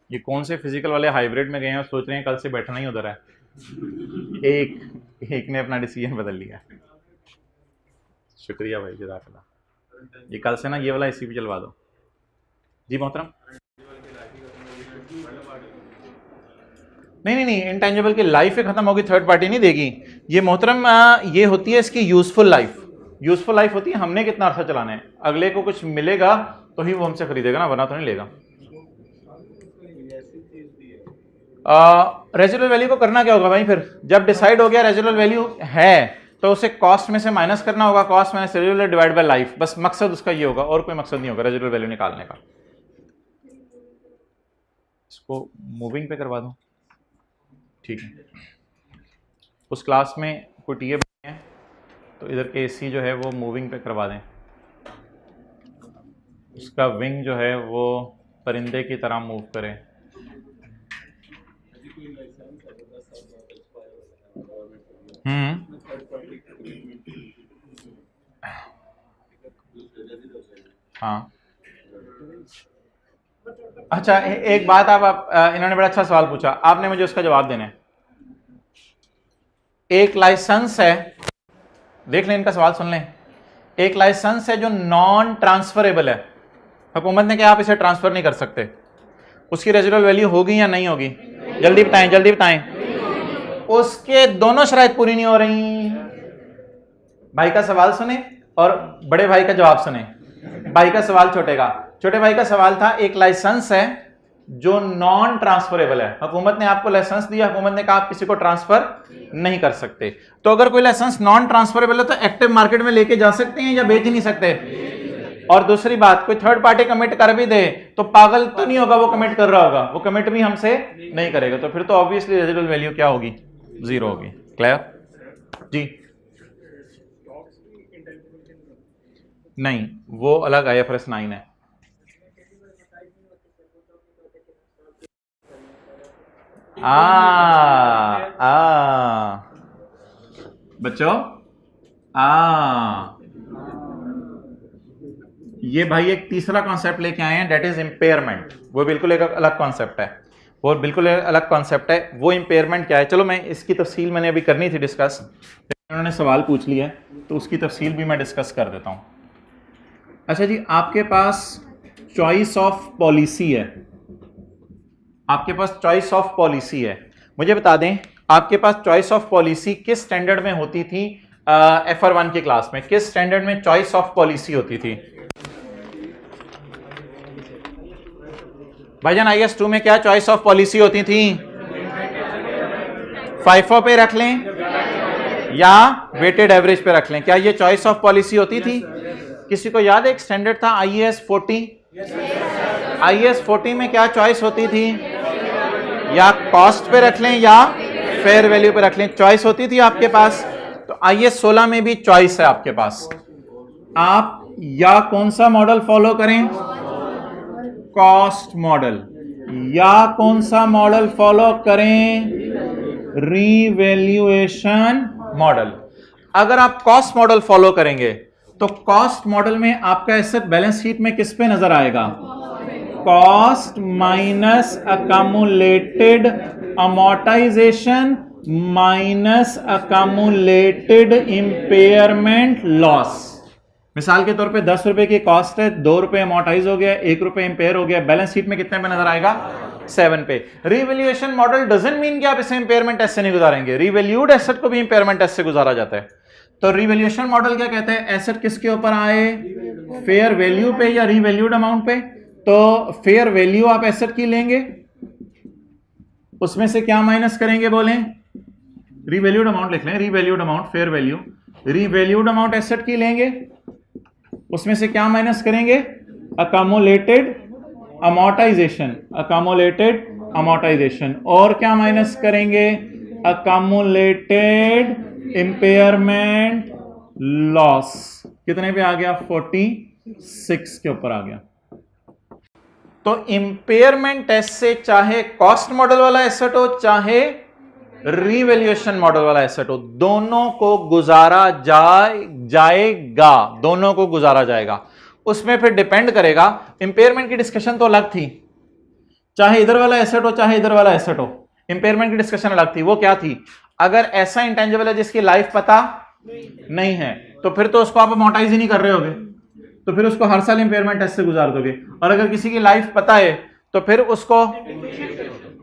ये कौन से फिजिकल वाले हाइब्रिड में गए हैं और सोच रहे हैं कल से बैठना ही उधर है। एक ने अपना डिसीजन बदल लिया। शुक्रिया भाई, जज़ाकल्लाह। ये कल से ना ये वाला एसी भी चलवा दो जी मोहतरम। नहीं, इंटेंजिबल की लाइफ ही खत्म होगी, थर्ड पार्टी नहीं देगी ये मोहतरम। ये होती है इसकी यूजफुल लाइफ। यूजफुल लाइफ होती है हमने कितना अर्सा चलाना है, अगले को कुछ मिलेगा तो ही वो हमसे खरीदेगा ना, वरना तो नहीं लेगा। रेजिडुअल वैल्यू को करना क्या होगा भाई, फिर जब डिसाइड हो गया रेजिडुअल वैल्यू है तो उसे कॉस्ट में से माइनस करना होगा, cost minus residual divide by life. बस मकसद उसका ये होगा और कोई मकसद नहीं होगा रेजिडुअल वैल्यू निकालने का। इसको मूविंग पे करवा दूं, ठीक है। उस क्लास में कोई टीए है तो इधर के एसी जो है वो मूविंग पे करवा दें, उसका विंग जो है वो परिंदे की तरह मूव करे। हाँ अच्छा, एक बात आप इन्होंने बड़ा अच्छा सवाल पूछा, आपने मुझे उसका जवाब देना है। एक लाइसेंस है, देख लें इनका सवाल सुन लें। एक लाइसेंस है जो नॉन ट्रांसफरेबल है, हुकूमत ने कहा आप इसे ट्रांसफर नहीं कर सकते, उसकी रेजिडुअल वैल्यू होगी या नहीं होगी? जल्दी बताएं जल्दी बताएं। उसके दोनों शराइत पूरी नहीं हो रही। भाई का सवाल सुने और बड़े भाई का जवाब सुने। भाई का सवाल छोटे भाई का सवाल था, एक लाइसेंस है जो नॉन ट्रांसफरेबल है, हुकूमत ने आपको लाइसेंस दिया, हुकूमत ने कहा आप किसी को ट्रांसफर नहीं कर सकते। तो अगर कोई लाइसेंस नॉन ट्रांसफरेबल है तो एक्टिव मार्केट में लेके जा सकते हैं या बेच ही नहीं सकते? और दूसरी बात, कोई थर्ड पार्टी कमिट कर भी दे तो पागल तो नहीं होगा वो कमिट कर रहा होगा, वो कमिट भी हमसे नहीं करेगा, तो फिर तो ऑब्वियसली रेजिडुअल वैल्यू क्या होगी? जीरो होगी। क्लियर जी? नहीं, वो अलग IFRS 9 है। बच्चों ये भाई एक तीसरा कॉन्सेप्ट लेके आए हैं, डेट इज इम्पेयरमेंट। वो बिल्कुल एक अलग कॉन्सेप्ट है, वो बिल्कुल अलग कॉन्सेप्ट है। वो इम्पेयरमेंट क्या है, चलो मैं इसकी तफसील मैंने अभी करनी थी डिस्कस, उन्होंने सवाल पूछ लिया तो उसकी तफसील भी मैं डिस्कस कर देता हूँ। अच्छा जी, आपके पास चॉइस ऑफ पॉलिसी है, आपके पास चॉइस ऑफ पॉलिसी है। मुझे बता दें आपके पास चॉइस ऑफ पॉलिसी किस स्टैंडर्ड में होती थी? FR1 की क्लास में किस स्टैंडर्ड में चॉइस ऑफ पॉलिसी होती थी? भाईजान IS 2 में क्या चॉइस ऑफ पॉलिसी होती थी? FIFO पे रख लें या वेटेड एवरेज पे रख लें, क्या ये चॉइस ऑफ पॉलिसी होती थी? किसी को याद है एक स्टैंडर्ड था IAS 40? IAS 40 में क्या चॉइस होती थी? या कॉस्ट पे रख लें या फेयर वैल्यू पे रख लें, चॉइस होती थी आपके पास। तो IAS 16 में भी चॉइस है आपके पास, आप या कौन सा मॉडल फॉलो करें? कॉस्ट मॉडल, या कौन सा मॉडल फॉलो करें? Revaluation model. अगर आप कॉस्ट मॉडल फॉलो करेंगे तो कॉस्ट मॉडल में आपका एसेट बैलेंस शीट में किस पे नजर आएगा? Cost minus accumulated amortisation minus accumulated impairment loss. मिसाल के तौर पे 10 रुपए की कॉस्ट है, 2 रुपए अमोर्टाइज हो गया, 1 रुपए इंपेयर हो गया, बैलेंस शीट में कितने पे नजर आएगा? 7 पे। रीवैल्यूएशन मॉडल डजंट मीन कि आप इसे इंपेयरमेंट टेस्ट से नहीं गुजारेंगे, रीवैल्यूड एसेट को भी इंपेयरमेंट टेस्ट से गुजारा जाता है। तो रीवैल्यूएशन मॉडल क्या कहता है? एसेट किसके ऊपर आए? फेयर वैल्यू पे या रीवैल्यूड अमाउंट पे? तो फेयर वैल्यू आप एसेट की लेंगे, उसमें से क्या माइनस करेंगे बोलें, रीवैल्यूड अमाउंट लिख लें, revalued amount, fair value, revalued amount asset की लेंगे, उसमें से क्या माइनस करेंगे, अकामुलेटेड अमोर्टाइजेशन, अकामुलेटेड अमोर्टाइजेशन, और क्या माइनस करेंगे, अकामुलेटेड इंपेयरमेंट लॉस। कितने पे आ गया, 46 के ऊपर आ गया। तो इंपेयरमेंट टेस्ट से चाहे कॉस्ट मॉडल वाला एसेट हो चाहे रीवैल्यूएशन मॉडल वाला एसेट हो, दोनों को गुजारा जाएगा, दोनों को गुजारा जाएगा। उसमें फिर डिपेंड करेगा, इंपेयरमेंट की डिस्कशन तो अलग थी, चाहे इधर वाला एसेट हो चाहे इधर वाला एसेट हो, इंपेयरमेंट की डिस्कशन अलग थी। वो क्या थी, अगर ऐसा इंटेंजिबल है जिसकी लाइफ पता नहीं है तो फिर तो उसको आप अमोर्टाइज ही नहीं कर रहे होगे, तो फिर उसको हर साल इंपेयरमेंट टेस्ट से गुजार दोगे। और अगर किसी की लाइफ पता है तो फिर उसको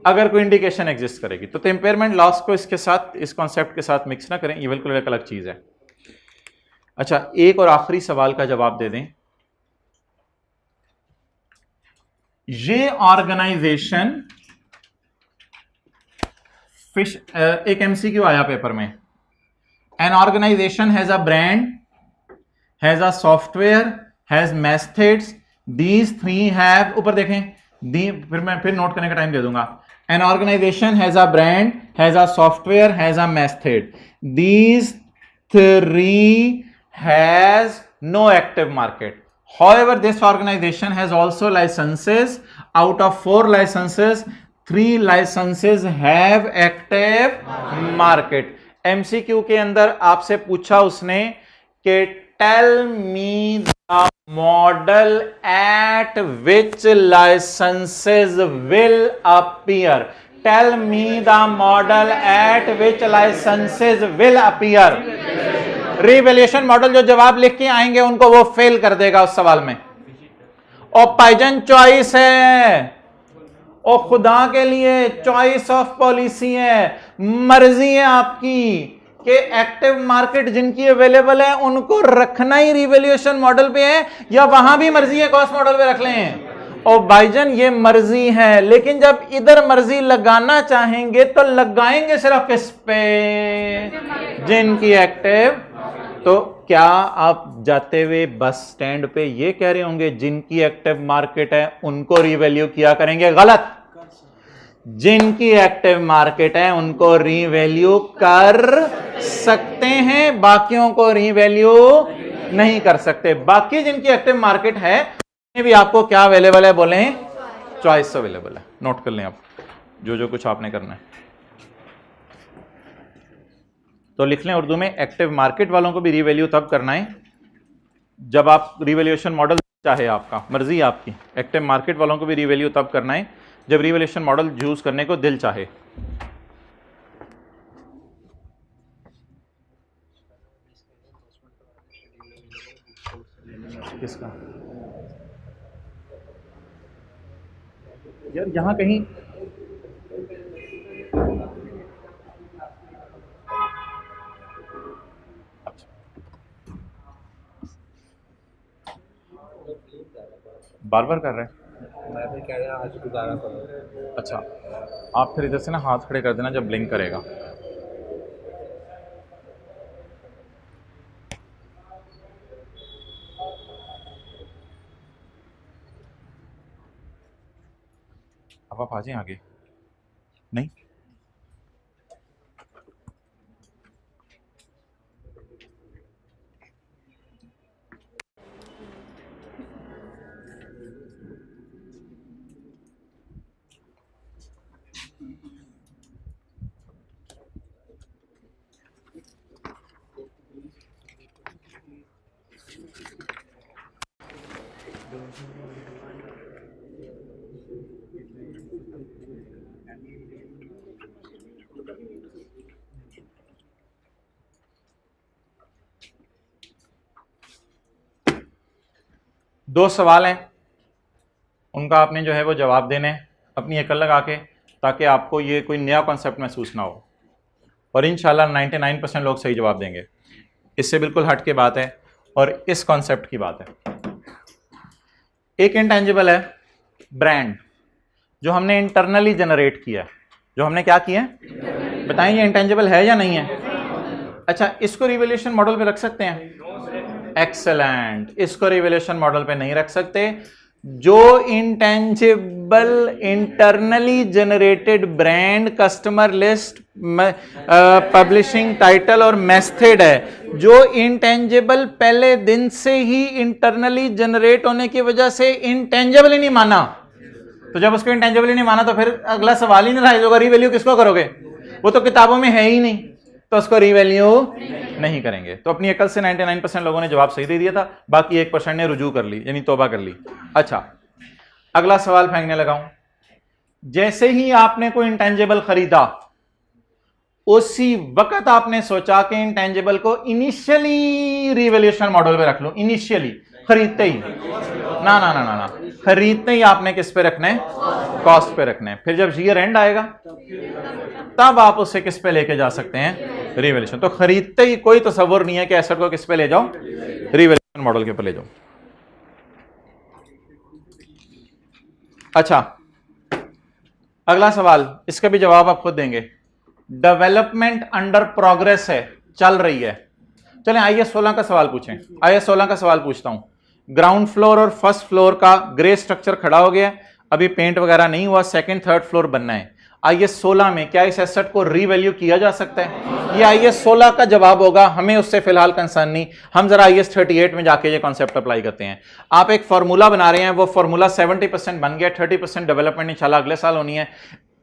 अगर कोई इंडिकेशन एग्जिस्ट करेगी तो इंपेयरमेंट लॉस को इसके साथ, इस कॉन्सेप्ट के साथ मिक्स ना करें, ये बिल्कुल एक अलग चीज है। अच्छा, एक और आखिरी सवाल का जवाब दे दें। ये ऑर्गेनाइजेशन फिश, एक एमसीक्यू आया पेपर में, an organisation has a brand, has a software, has methods, these three have, ऊपर देखें, फिर मैं फिर नोट करने का टाइम दे दूंगा। An organisation has a brand, has a software, has a method, these three has no active market. However, this organization has also licenses. Out of 4 licenses, 3 licenses have active market. MCQ के अंदर आपसे पूछा उसने कि tell me the model at which licenses will appear. Tell me the model at which licenses will appear. Revaluation model जो जवाब लिख के आएंगे उनको वो फेल कर देगा उस सवाल में। और पाइजन चॉइस है, और खुदा के लिए चॉइस ऑफ पॉलिसी है, मर्जी है आपकी कि एक्टिव मार्केट जिनकी अवेलेबल है उनको रखना ही रिवैल्यूएशन मॉडल पे है या वहां भी मर्जी है कॉस्ट मॉडल पे रख लें। और भाईजान ये मर्जी है, लेकिन जब इधर मर्जी लगाना चाहेंगे तो लगाएंगे सिर्फ किस पे, जिनकी एक्टिव। तो क्या आप जाते हुए बस स्टैंड पे ये कह रहे होंगे जिनकी एक्टिव मार्केट है उनको रिवैल्यू किया करेंगे? गलत। जिनकी एक्टिव मार्केट है उनको रिवैल्यू कर सकते हैं, बाकियों को रिवैल्यू नहीं कर सकते। बाकी जिनकी एक्टिव मार्केट है भी आपको क्या अवेलेबल है बोले, चॉइस अवेलेबल है। नोट कर लें आप जो जो कुछ आपने करना है तो लिख लें उर्दू में। एक्टिव मार्केट वालों को भी रिवैल्यू तब करना है जब आप रिवैल्यूएशन मॉडल चाहे, आपका मर्जी आपकी। एक्टिव मार्केट वालों को भी रिवैल्यू तब करना है जब रिवैल्यूएशन मॉडल यूज करने को दिल चाहे। किसका यार, यहां कहीं बार बार कर रहे हैं। मैं भी कह रहा आज गुजारा करो। अच्छा, आप फिर इधर से ना हाथ खड़े कर देना जब ब्लिंक करेगा। अब आप आ जाए आगे। नहीं, दो सवाल हैं, उनका आपने जो है वो जवाब देने हैं अपनी अकल लगा के, ताकि आपको ये कोई नया कॉन्सेप्ट महसूस ना हो। और इंशाल्लाह 99% लोग सही जवाब देंगे। इससे बिल्कुल हट के बात है और इस कॉन्सेप्ट की बात है। एक इंटेंजिबल है ब्रांड जो हमने इंटरनली जनरेट किया, जो हमने क्या किया बताएं, ये इंटेंजिबल है या नहीं है? अच्छा, इसको रिवैल्यूएशन मॉडल पे रख सकते हैं? एक्सेलेंट, इसको रिवैल्यूएशन मॉडल पे नहीं रख सकते। जो intangible internally generated brand, customer list, publishing title और मेथड है, जो इंटेंजिबल पहले दिन से ही इंटरनली जनरेट होने की वजह से इंटेंजिबल ही नहीं माना, तो जब उसको इंटेंजिबल ही नहीं माना तो फिर अगला सवाल ही नहीं राइज होगा, रिवैल्यू किसको करोगे? वो तो किताबों में है ही नहीं, तो उसको रिवैल्यू नहीं करेंगे। तो अपनी अकल से 99% लोगों ने जवाब सही दे दिया था, बाकी 1% ने रुजू कर ली, यानी तौबा कर ली। अच्छा, अगला सवाल फेंकने लगाऊं। जैसे ही आपने कोई इंटेंजिबल खरीदा, उसी वक्त आपने सोचा कि इंटेंजिबल को इनिशियली रिवैल्यूएशन मॉडल पे रख लो। इनिशियली, खरीदते ही ना ना ना ना ना, खरीदते ही आपने किस पे रखना है? कॉस्ट पे रखना है। फिर जब ईयर एंड आएगा तब आप उसे किस पे लेके जा सकते हैं? रिवैल्यूएशन। तो खरीदते ही कोई तसव्वुर नहीं है कि एसेट को किस पे ले जाओ? रिवैल्यूएशन मॉडल के ऊपर ले जाओ। अच्छा, अगला सवाल, इसका भी जवाब आप खुद देंगे। डेवलपमेंट अंडर प्रोग्रेस है, चल रही है। चलें आइए 16 का सवाल पूछें। आइए 16 का सवाल पूछता हूं। ग्राउंड फ्लोर और फर्स्ट फ्लोर का ग्रे स्ट्रक्चर खड़ा हो गया, अभी पेंट वगैरह नहीं हुआ, सेकंड थर्ड फ्लोर बनना है। आइए 16 में क्या इस एसेट को रीवैल्यू किया जा सकता है? ये आइए 16 का जवाब होगा, हमें उससे फिलहाल कंसर्न नहीं। हम जरा आइए 38 में जाके ये कॉन्सेप्ट अप्लाई करते हैं। आप एक फॉर्मूला बना रहे हैं, वो फॉर्मूला 70% बन गया, 30% डेवलपमेंट इंशाल्लाह अगले साल होनी है।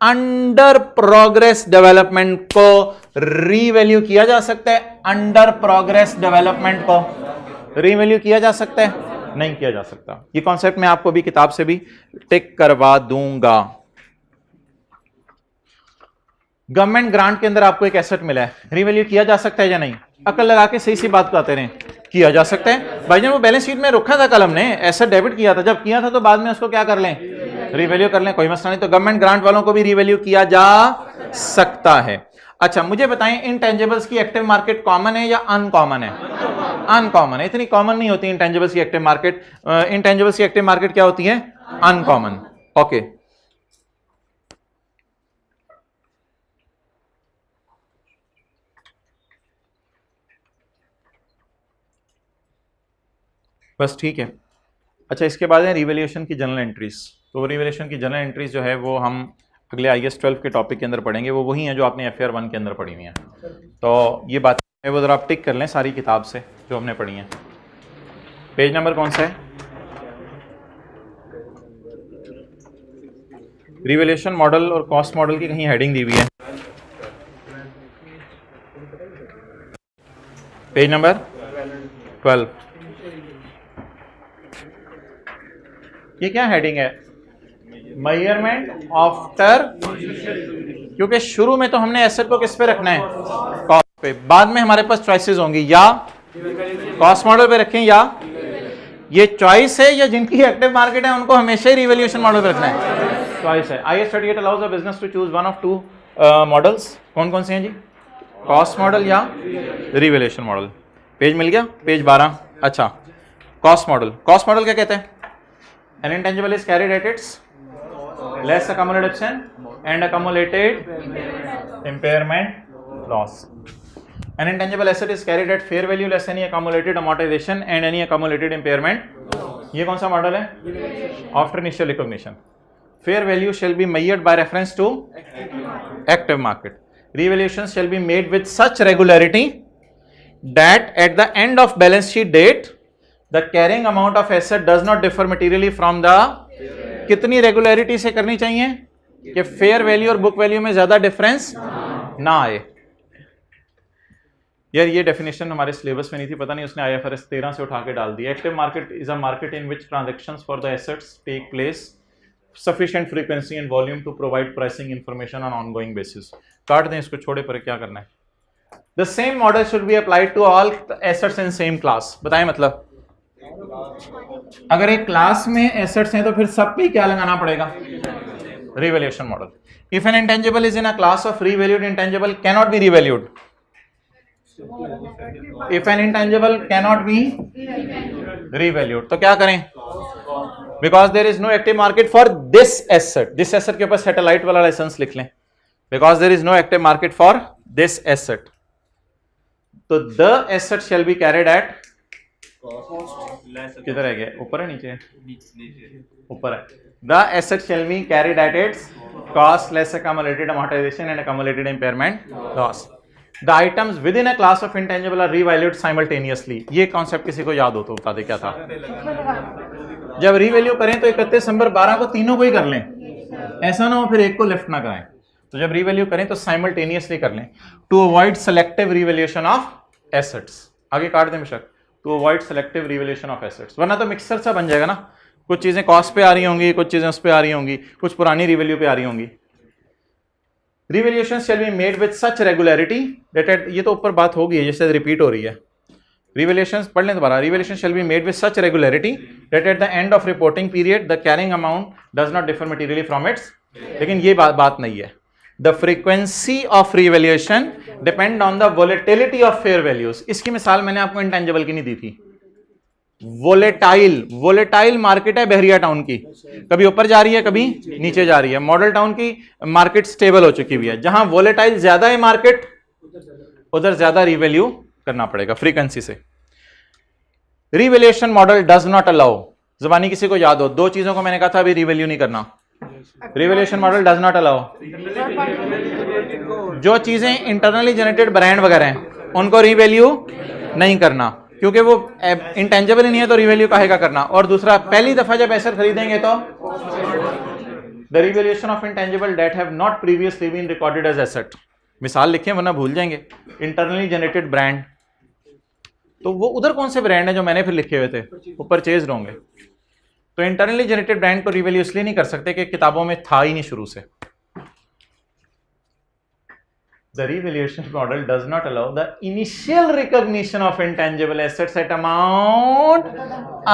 अंडर प्रोग्रेस डेवलपमेंट को रीवैल्यू किया जा सकता है? अंडर प्रोग्रेस डेवलपमेंट को रीवैल्यू किया जा सकता है? नहीं किया जा सकता। ये कॉन्सेप्ट मैं आपको भी किताब से भी टिक करवा दूंगा। गवर्नमेंट ग्रांट के अंदर आपको एक एसेट मिला है, रीवैल्यू किया जा सकता है या नहीं? अकल लगा के सही सी बात बताते रहे। किया जा सकता है भाईजान। वो बैलेंस शीट में रखा था कलम ने, एसेट डेबिट किया था, जब किया था तो बाद में उसको क्या कर लें? रीवैल्यू कर लें, कोई मसला नहीं। तो गवर्नमेंट ग्रांट वालों को भी रीवैल्यू किया जा सकता है। अच्छा, मुझे बताएं, इंटेंजिबल्स की एक्टिव मार्केट कॉमन है या अनकॉमन है? अनकॉमन है, इतनी कॉमन नहीं होती इंटेंजिबल्स की एक्टिव मार्केट। इंटेंजिबल्स की एक्टिव मार्केट क्या होती है? अनकॉमन। ओके, बस ठीक है। अच्छा, इसके बाद है रिवैल्यूएशन की जनरल एंट्रीज। तो रिवैल्यूएशन की जनरल एंट्रीज जो है वो हम अगले IAS 12 के टॉपिक के अंदर पढ़ेंगे। वो वही हैं जो आपने FR 1 के अंदर पढ़ी हुई हैं। तो ये बात है वो ज़रा आप टिक कर लें सारी किताब से जो हमने पढ़ी हैं। पेज नंबर कौन सा है? रिवैल्यूएशन मॉडल और कॉस्ट मॉडल की कहीं हेडिंग दी हुई है। Page number 12। ये क्या हेडिंग है? Measurement after. क्योंकि शुरू में तो हमने एसेट को किस पे रखना है? कॉस्ट पे। बाद में हमारे पास चॉइसेस होंगी, या कॉस्ट मॉडल पे रखें, या ये चॉइस है, या जिनकी एक्टिव मार्केट है उनको हमेशा ही रिवैल्यूएशन मॉडल पे रखना है? चॉइस है। IAS 38 allows a business to choose one of two models. कौन कौन से हैं जी? कॉस्ट मॉडल या रिवैल्यूएशन मॉडल। पेज मिल गया? पेज 12। अच्छा, कॉस्ट मॉडल। कॉस्ट मॉडल क्या कहते हैं? An intangible is carried at its less accumulated option and accumulated impairment loss. An intangible asset is carried at fair value less any accumulated amortization and any accumulated impairment. ये कौन सा model है? After initial recognition. Fair value shall be measured by reference to active market. Revaluations shall be made with such regularity that at the end of balance sheet date the carrying amount of asset does not differ materially from the। कितनी regularity से करनी चाहिए कि fair value और book value में ज्यादा difference ना आए। यार ये डेफिनेशन हमारे सिलेबस में नहीं थी, पता नहीं उसने IFRS 13 से उठा के डाल दी। Active market is a market in which transactions for the assets take place sufficient frequency and volume to provide pricing information on ongoing basis. काट दें इसको, छोड़े पर क्या करना है? The same model should be applied to all assets in same class. बताएं मतलब, अगर एक क्लास में एसेट्स हैं तो फिर सब पे क्या लगाना पड़ेगा? Revaluation model. If an intangible is in a class of revalued intangible can not be revalued. If an intangible can not be revalued तो क्या करें? Because there is no active market for this asset. This asset के ऊपर satellite वाला licence लिख लें, because there is no active market for this asset. तो the asset shall be carried at, किधर है गया, ऊपर है नीचे, ऊपर है। The asset shall be carried at its cost less accumulated amortization and accumulated impairment loss. The items within a class of intangible are revalued simultaneously. ये concept किसी को याद हो तो बता दे क्या था। जब रीवैल्यू करें तो 31 दिसंबर 12 को तीनों को ही कर लें, ऐसा ना हो फिर एक को लेफ्ट ना कराएं। तो जब रीवैल्यू करें तो साइमल्टेनियसली कर लें, to avoid selective revaluation of assets. आगे काट दें बेशक, to avoid selective revaluation of assets, वरना तो मिक्सर सा बन जाएगा ना, कुछ चीजें कॉस्ट पे आ रही होंगी, कुछ चीजें उस पे आ रही होंगी, कुछ पुरानी रिवैल्यू पे आ रही होंगी। Revaluation shall be made with such regularity that, ये तो ऊपर बात होगी जैसे रिपीट हो रही है। रिवैल्यूएशन पढ़ लें दोबारा, revaluation shall be made with such regularity that at the end of reporting period the carrying amount does not differ materially from its. लेकिन ये बात नहीं है। The frequency of revaluation depend on the volatility of fair values. इसकी मिसाल मैंने आपको intangible की नहीं दी थी। वोलेटाइल मार्केट है बहरिया टाउन की, कभी ऊपर जा रही है कभी नीचे जा रही है। मॉडल टाउन की मार्केट स्टेबल हो चुकी हुई है। जहां वोलेटाइल ज्यादा है मार्केट, उधर ज्यादा रिवैल्यू करना पड़ेगा फ्रीक्वेंसी से। Revaluation model does not allow, जुबानी किसी को याद हो, दो चीजों को मैंने कहा था अभी रिवैल्यू नहीं करना। Revaluation model does not allow, जो चीजें इंटरनली जनरेटेड ब्रांड वगैरह हैं उनको रिवैल्यू नहीं करना, क्योंकि वो इंटेंजिबल ही नहीं है तो रिवैल्यू काहे का करना। और दूसरा, पहली दफा जब एसेट खरीदेंगे तो the revaluation of intangible that have not previously been recorded as asset. मिसाल लिखें वरना भूल जाएंगे। इंटरनली जनरेटेड ब्रांड, तो वो उधर कौन से ब्रांड है जो मैंने फिर लिखे हुए थे, वो परचेज होंगे। तो इंटरनली जनरेटेड ब्रांड को रिवैल्यू इसलिए नहीं कर सकते कि किताबों में था ही नहीं शुरू से। The revaluation model does not allow the initial recognition of intangible assets at amount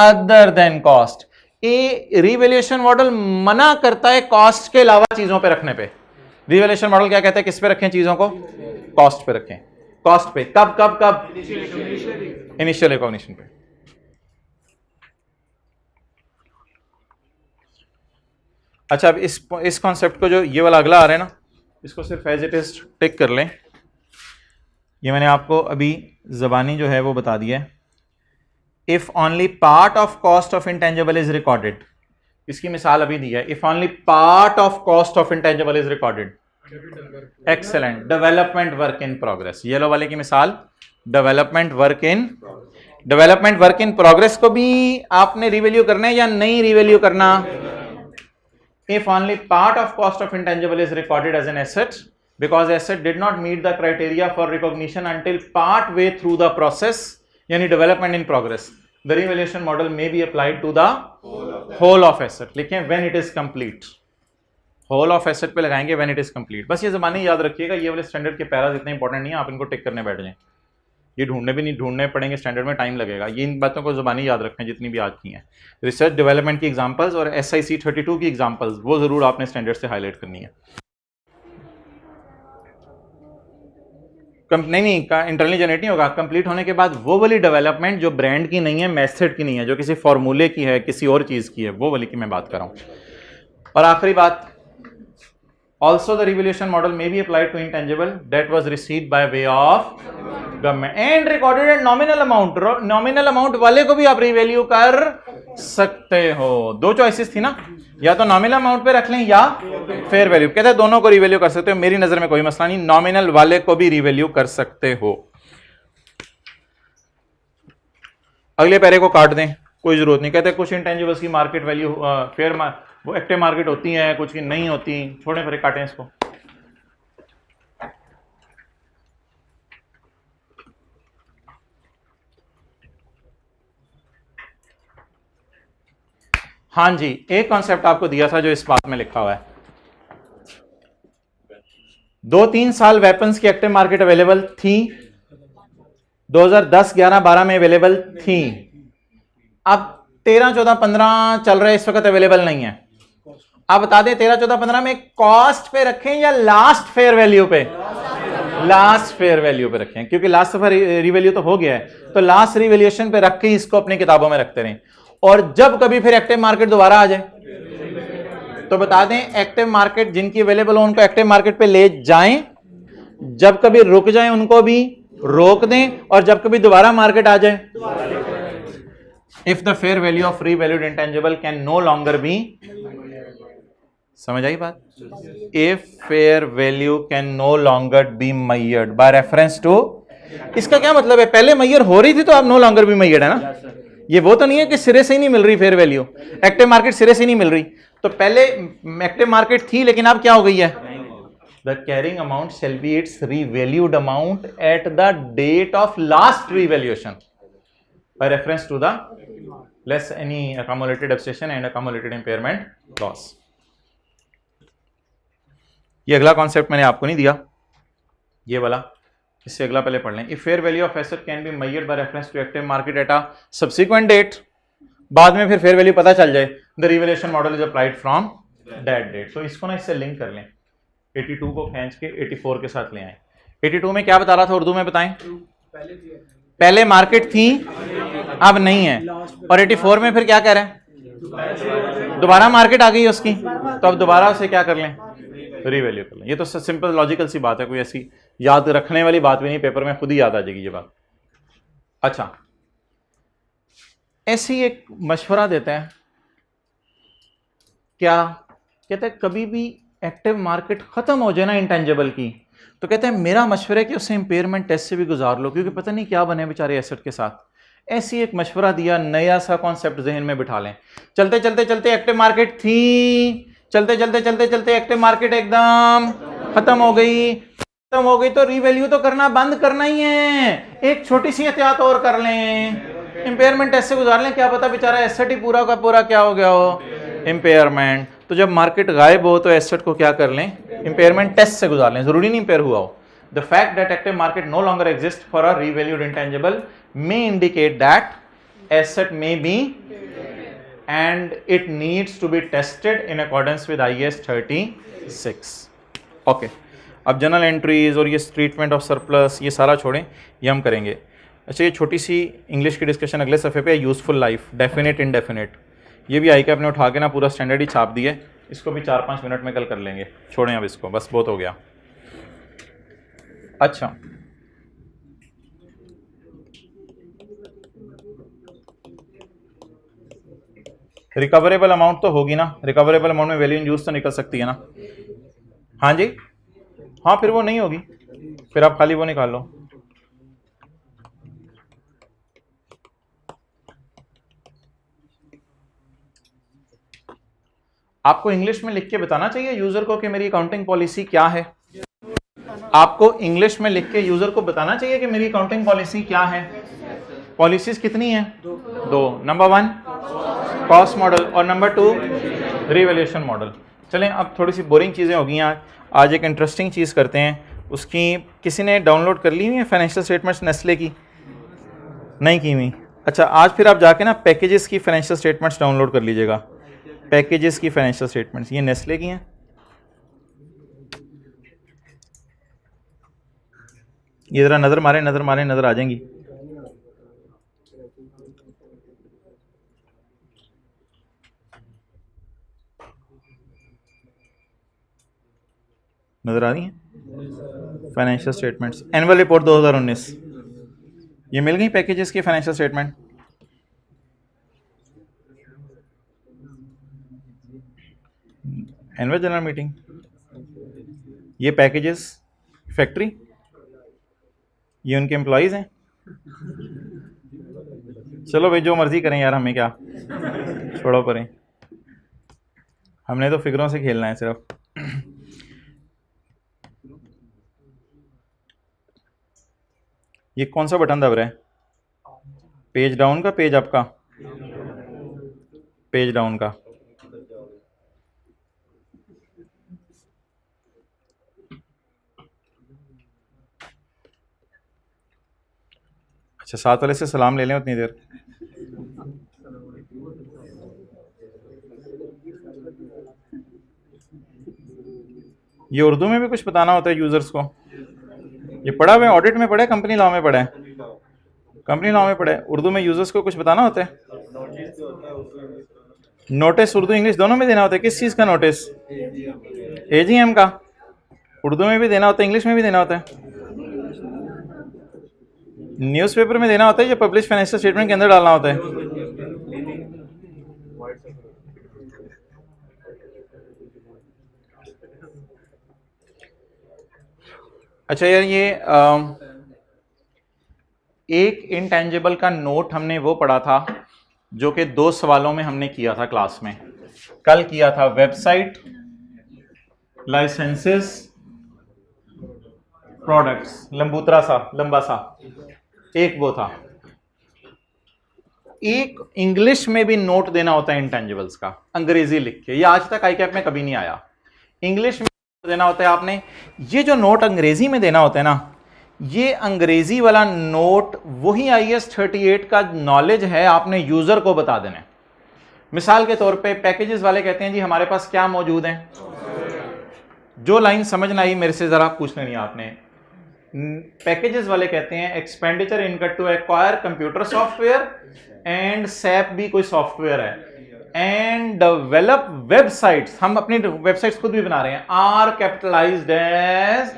other than cost. ये रिवैल्यूएशन मॉडल मना करता है कॉस्ट के अलावा चीजों पे रखने पे। रिवैल्यूएशन मॉडल क्या कहता है, किस पे रखें चीजों को, कॉस्ट पे रखें। कॉस्ट पे कब कब कब, इनिशियल रिकॉग्निशन पे। अच्छा, अब इस कॉन्सेप्ट को जो ये वाला अगला आ रहा है ना, इसको सिर्फ एज इट इज टिक कर लें। ये मैंने आपको अभी ज़बानी जो है वो बता दिया है। If only part of cost of intangible is recorded, इसकी मिसाल अभी दी है। If only part of cost of intangible is recorded, excellent. Development work in progress, yellow वाले की मिसाल डेवलपमेंट वर्क इन प्रोग्रेस को भी आपने रिवैल्यू करना है या नहीं रिवैल्यू करना। If only part of cost of intangible is recorded as an asset, because asset did not meet the criteria for recognition until part way through the process, यानी development in progress, the revaluation model may be applied to the whole of asset. लिखें when it is complete, whole of asset पे लगाएंगे when it is complete। बस ये ज़माने याद रखिएगा, ये वाले स्टैंडर्ड के पैराज इतने इंपॉर्टेंट नहीं है, आप इनको टिक करने बैठ जाएं। ये ढूंढने पड़ेंगे, स्टैंडर्ड में टाइम लगेगा। ये इन बातों को ज़बानी याद रखें जितनी भी आज की हैं। रिसर्च डेवलपमेंट की एग्जांपल्स और SIC 32 की एग्जांपल्स वो ज़रूर आपने स्टैंडर्ड से हाईलाइट करनी है। नहीं इंटरनली जनरेट नहीं होगा। कंप्लीट होने के बाद वो वाली डेवलपमेंट जो ब्रांड की नहीं है, मेथड की नहीं है, जो किसी फॉर्मूले की है, किसी और चीज़ की है, वो वाली की मैं बात कर रहा हूँ। और आखिरी बात, also the revaluation model may be applied to intangible that was received by way of government and recorded at nominal amount। nominal amount वाले को भी आप रिवैल्यू कर सकते हो। दो चॉइसेस थी ना, या तो नॉमिनल अमाउंट पे रख लें या फेयर वैल्यू। कहते हैं दोनों को रिवैल्यू कर सकते हो, मेरी नजर में कोई मसला नहीं, नॉमिनल वाले को भी रिवैल्यू कर सकते हो। अगले पैरे को काट दें, कोई जरूरत नहीं। कहते कुछ इंटेंजिबल्स की मार्केट वैल्यू फेयर वो एक्टिव मार्केट होती है, कुछ की नहीं होती, छोड़े फिर काटें इसको। हाँ जी, एक कॉन्सेप्ट आपको दिया था जो इस बात में लिखा हुआ है। 2-3 साल वेपन्स की एक्टिव मार्केट अवेलेबल थी, 2010, 11, 12 में अवेलेबल थी। अब 13, 14, 15 चल रहे, इस वक्त अवेलेबल नहीं है। आप बता दें 13, 14, 15 में कॉस्ट पे रखें या लास्ट फेयर वैल्यू पे? लास्ट फेयर वैल्यू पे रखें, क्योंकि लास्ट दफा रिवैल्यू तो हो गया है, तो लास्ट रिवैल्यूएशन पे रख के इसको अपनी किताबों में रखते रहें। और जब कभी फिर एक्टिव मार्केट दोबारा आ जाए तो बता दें एक्टिव मार्केट जिनकी अवेलेबल हो उनको एक्टिव मार्केट पे ले जाएं, जब कभी रुक जाएं उनको भी रोक दें, और जब कभी दोबारा मार्केट आ जाए, if the fair value of revalued intangible can no longer be, समझ आई बात? If fair value can no longer be measured by reference to, इसका क्या मतलब है? पहले मैयर हो रही थी तो अब नो लॉन्गर बी मेजर्ड है ना। ये वो तो नहीं है कि सिरे से ही नहीं मिल रही फेयर वैल्यू, एक्टिव मार्केट सिरे से नहीं मिल रही, तो पहले एक्टिव मार्केट थी लेकिन अब क्या हो गई है? The carrying amount shall be its revalued amount at the date of last revaluation by reference to the less any accumulated depreciation and accumulated impairment loss. ये अगला कॉन्सेप्ट मैंने आपको नहीं दिया, ये वाला, इससे अगला पहले पढ़ लें। If fair value of asset can be measured by reference to active market at a subsequent date, बाद में फिर फेयर वैल्यू पता चल जाए, the revaluation model is applied from that date. तो इसको ना इससे लिंक कर लें, 82 को खींच के 84 के साथ ले आए। 82 में क्या बता रहा था उर्दू में बताएं? पहले मार्केट थी अब नहीं है, और 84 में फिर क्या कह रहे हैं? दोबारा मार्केट आ गई उसकी, तो अब दोबारा उसे क्या कर लें? रीवैल्यू कर लें। ये तो सिंपल लॉजिकल सी बात है, कोई ऐसी याद रखने वाली बात भी नहीं, पेपर में खुद ही याद आ जाएगी ये बात। अच्छा, ऐसी एक मशवरा देते हैं, क्या कहते हैं? कभी भी एक्टिव मार्केट खत्म हो जाए ना इंटेंजिबल की, तो कहते हैं मेरा मशवरा है कि उसे इंपेयरमेंट टेस्ट से भी गुजार लो, क्योंकि पता नहीं क्या बने बेचारे एसेट के साथ। ऐसी एक मशवरा दिया, नया सा कॉन्सेप्ट जहन में बिठा लें। चलते चलते चलते एक्टिव मार्केट थी, चलते चलते चलते चलते एक्टिव मार्केट एकदम खत्म हो गई, खत्म हो गई तो रीवैल्यू तो करना बंद करना ही है। एक छोटी सी एहतियात और कर लें, इंपेयरमेंट टेस्ट से गुजार लें, क्या पता बेचारा एसेट ही पूरा का पूरा क्या हो गया हो, इंपेयरमेंट। तो जब मार्केट गायब हो तो एसेट को क्या कर लें? इंपेयरमेंट टेस्ट से गुजार लें, जरूरी नहीं इंपेयर हुआ हो। The fact that active market no longer exist for a revalued intangible may indicate that asset may be and it needs to be tested in accordance with IAS 36। Okay, अब general entries और ये treatment of surplus ये सारा छोड़ें, ये हम करेंगे। अच्छा, ये छोटी सी इंग्लिश की डिस्कशन अगले सफ़े पे, यूजफुल लाइफ, डेफिनेट इनडेफिनेट, ये भी आई के अपने उठा के ना पूरा स्टैंडर्ड ही छाप दिए, इसको भी 4-5 मिनट में कल कर लेंगे, छोड़ें अब इसको, बस बहुत हो गया। अच्छा, रिकवरेबल अमाउंट तो होगी ना, रिकवरेबल अमाउंट में वैल्यू इन यूज तो निकल सकती है ना? हाँ जी, हाँ, फिर वो नहीं होगी, फिर आप खाली वो निकाल लो। आपको इंग्लिश में लिख के बताना चाहिए यूजर को कि मेरी अकाउंटिंग पॉलिसी क्या है। आपको इंग्लिश में लिख के यूजर को बताना चाहिए कि मेरी अकाउंटिंग पॉलिसी क्या है। पॉलिसीज कितनी है? दो। नंबर 1 कॉस्ट मॉडल और नंबर 2 रिवैल्यूएशन मॉडल। चलें, अब थोड़ी सी बोरिंग चीज़ें हो गई हैं, आज एक इंटरेस्टिंग चीज़ करते हैं। उसकी किसी ने डाउनलोड कर ली हुई है फाइनेंशियल स्टेटमेंट्स नेस्ले की? नहीं की हुई? अच्छा, आज फिर आप जाके ना पैकेजेस की फाइनेंशियल स्टेटमेंट्स डाउनलोड कर लीजिएगा। पैकेजेस की फाइनेंशियल स्टेटमेंट्स, ये नेस्ले की हैं। ये ज़रा नज़र मारें, नज़र मारें, नज़र आ जाएंगी। नज़र आ रही हैं फाइनेंशियल स्टेटमेंट्स, एनुअल रिपोर्ट 2019, ये मिल गई पैकेजेस की financial statement. Annual general meeting, ये पैकेजेस फैक्ट्री, ये उनके एम्प्लॉयज़ हैं। चलो भाई, जो मर्जी करें यार, हमें क्या, छोड़ो परें, हमने तो फिगरों से खेलना है सिर्फ। ये कौन सा बटन दब रहा है? पेज डाउन का, पेज अप का? पेज डाउन का। अच्छा, साथ वाले से सलाम ले लें उतनी देर। ये उर्दू में भी कुछ बताना होता है यूजर्स को? ये पढ़ा हुआ है, ऑडिट में पढ़ा है, कंपनी लॉ में पढ़ा है? कंपनी लॉ में पढ़ा है। उर्दू में यूजर्स को कुछ बताना होता है? नोटिस उर्दू इंग्लिश दोनों में देना होता है? किस चीज़ का नोटिस? एजीएम का। उर्दू में भी देना होता है, इंग्लिश में भी देना होता है? न्यूज़पेपर में देना होता है या पब्लिश फाइनेंशियल स्टेटमेंट के अंदर डालना होता है? अच्छा यार, ये एक इंटेंजिबल का नोट हमने वो पढ़ा था जो कि 2 सवालों में हमने किया था क्लास में। कल किया था वेबसाइट, लाइसेंसेस, प्रोडक्ट्स, लंबूतरा सा लंबा सा एक वो था। एक इंग्लिश में भी नोट देना होता है इंटेंजिबल्स का, अंग्रेजी लिख के। ये आज तक आईकैप में कभी नहीं आया। इंग्लिश में देना होता है आपने। ये जो नोट अंग्रेजी में देना होता है ना, ये अंग्रेजी वाला नोट वही IAS 38 का नॉलेज है, आपने यूजर को बता देना है। मिसाल के तौर पे पैकेजेस वाले कहते हैं जी हमारे पास क्या मौजूद है। जो लाइन समझ ना आई मेरे से जरा पूछ लेनी आपने। पैकेजेस वाले कहते हैं expenditure incurred to acquire computer software and SAP भी कोई सॉफ्टवेयर है, एंड डेवलप वेबसाइट्स, हम अपनी वेबसाइट्स खुद भी बना रहे हैं, आर कैपिटलाइज्ड एज,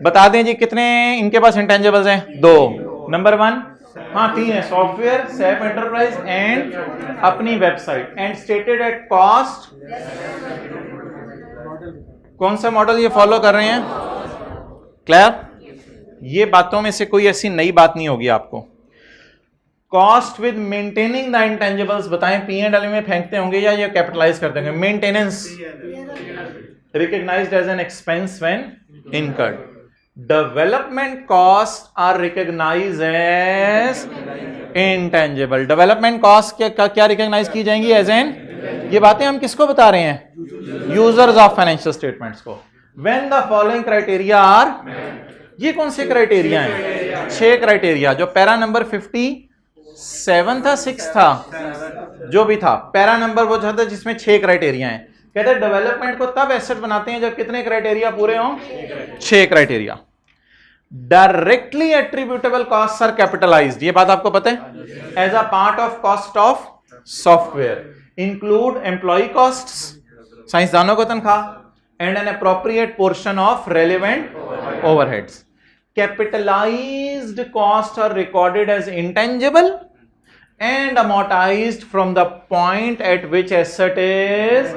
बता दें जी कितने इनके पास इंटेंजिबल्स हैं? 2। नंबर 1, हाँ 3 है, सॉफ्टवेयर, सैप एंटरप्राइज एंड अपनी website, and stated at cost. कौन सा मॉडल ये फॉलो कर रहे हैं? क्लियर? ये बातों में से कोई ऐसी नई बात नहीं होगी आपको। Cost with maintaining the intangibles, बताएं P&L में फेंकते होंगे या ये कैपिटलाइज कर देंगे? Maintenance recognised as an expense when incurred. Development cost are recognised as intangible. Development cost क्या रिकॉग्नाइज की जाएंगी? As an. ये बातें हम किसको बता रहे हैं? यूजर्स ऑफ फाइनेंशियल स्टेटमेंट्स को। When the following criteria are, ये कौन से क्राइटेरिया हैं? 6 क्राइटेरिया। जो पैरा नंबर 57 था, 6 था, जो भी था पैरा नंबर वो था जिसमें 6 क्राइटेरिया हैं। कहते हैं डेवलपमेंट को तब एसेट बनाते हैं जब कितने क्राइटेरिया पूरे हों? 6 criteria. Directly attributable cost are capitalised, ये बात आपको पता है? As a part of cost of software, include employ costs, साइंसदानों को तनख्वाह, and an appropriate portion of relevant overheads. Capitalized costs are recorded as intangible and amortized from the point at which asset is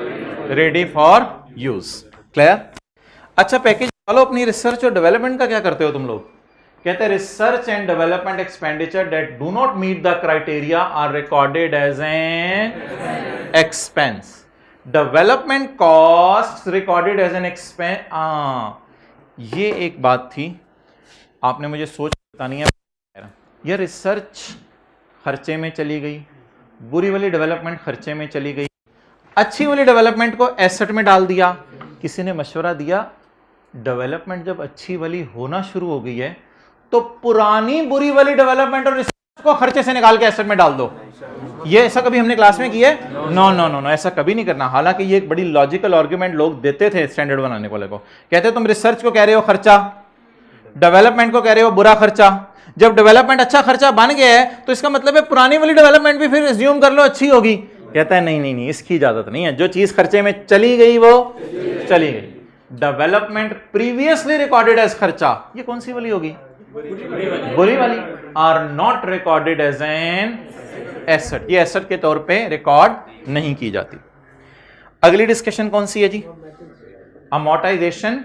ready for use. Clear? अच्छा, package वालों अपनी research और development का क्या करते हो तुम लोग? कहते हैं research and development expenditure that do not meet the criteria are recorded as an expense. Development cost recorded as an expense. ये एक बात थी आपने मुझे सोच बतानी है। यह रिसर्च खर्चे में चली गई, बुरी वाली डेवलपमेंट खर्चे में चली गई, अच्छी वाली डेवलपमेंट को एसेट में डाल दिया। किसी ने मशवरा दिया डेवलपमेंट जब अच्छी वाली होना शुरू हो गई है तो पुरानी बुरी वाली डेवलपमेंट और रिसर्च को खर्चे से निकाल के एसेट में डाल दो। ये ऐसा कभी हमने क्लास में किया है? नो नो नो नो, ऐसा कभी नहीं करना। हालांकि ये एक बड़ी लॉजिकल आर्गुमेंट लोग देते थे स्टैंडर्ड बनाने वाले को। कहते तुम रिसर्च को कह रहे हो खर्चा, डेवलपमेंट को कह रहे हो बुरा खर्चा। जब डेवलपमेंट अच्छा खर्चा बन गया है तो इसका मतलब है पुरानी वाली डेवलपमेंट भी फिर एज्यूम कर लो अच्छी होगी। कहता है नहीं नहीं नहीं, इसकी इजाजत नहीं है। जो चीज खर्चे में चली गई वो चली गई। डेवलपमेंट प्रीवियसली रिकॉर्डेड एज खर्चा, ये कौन सी वाली होगी? बुरी वाली। Are not recorded as an asset, ये एसेट के तौर पे रिकॉर्ड नहीं की जाती। अगली डिस्कशन कौन सी है जी? Amortisation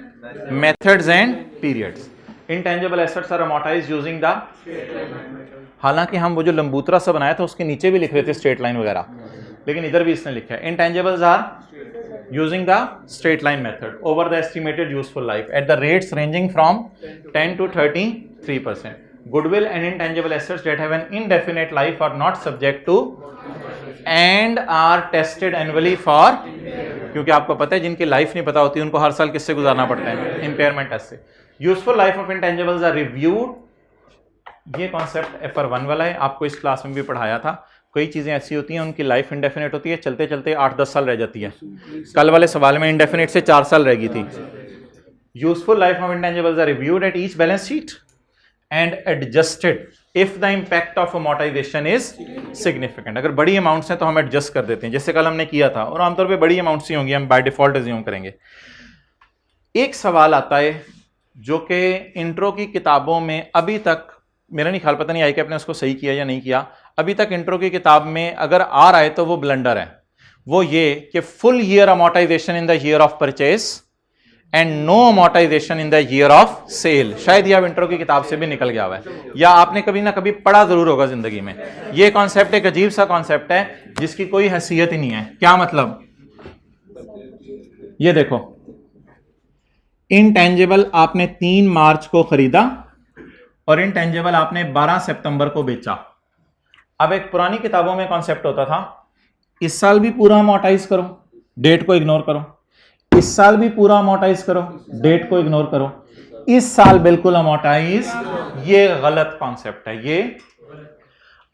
methods and periods. Intangible assets are amortised using the, हालांकि हम वो जो लंबूतरा सा बनाया था उसके नीचे भी लिख रहे थे स्ट्रेट लाइन वगैरह, लेकिन इधर भी इसने लिखा है intangibles are using the straight line method over the estimated useful life at the rates ranging from 10 to 33%. Goodwill and intangible assets that have an indefinite life are not subject to and are tested annually for, क्योंकि आपको पता है जिनकी life नहीं पता होती उनको हर साल किससे गुजारना पड़ता है? इम्पेयरमेंट टेस्ट से। Useful life of intangibles are reviewed, ये कॉन्सेप्ट FR1 वाला है, आपको इस क्लास में भी पढ़ाया था। कई चीज़ें ऐसी होती हैं उनकी लाइफ इंडेफिनेट होती है, चलते चलते 8-10 साल रह जाती है। कल वाले सवाल में इंडेफिनेट से 4 साल रह गई थी। Useful life of intangibles are reviewed at each balance sheet and adjusted if the impact of amortisation is significant. अगर बड़ी अमाउंट्स हैं तो हम एडजस्ट कर देते हैं, जैसे कल हमने किया था, और आमतौर पे बड़ी अमाउंट्स ही होंगी, हम बाय डिफॉल्ट एज्यूम करेंगे। एक सवाल आता है जो कि इंट्रो की किताबों में अभी तक, मेरा नहीं ख्याल, पता नहीं आई कि आपने उसको सही किया या नहीं किया, अभी तक इंट्रो की किताब में अगर आ रहा है तो वो ब्लंडर है। वो ये कि full year amortisation in the year of purchase and no amortisation in the year of sale. शायद ये अब इंट्रो की किताब से भी निकल गया हुआ है, या आपने कभी ना कभी पढ़ा जरूर होगा जिंदगी में। ये कॉन्सेप्ट एक अजीब सा कॉन्सेप्ट है जिसकी कोई हैसियत ही नहीं है। क्या मतलब? ये देखो, इनटेंजिबल आपने 3 मार्च को खरीदा और इनटेंजिबल आपने 12 सितंबर को बेचा। अब एक पुरानी किताबों में कॉन्सेप्ट होता था, इस साल भी पूरा अमोर्टाइज करो, डेट को इग्नोर करो, इस साल भी पूरा अमोर्टाइज करो, डेट को इग्नोर करो, इस साल बिल्कुल अमोर्टाइज। ये गलत कॉन्सेप्ट है ये।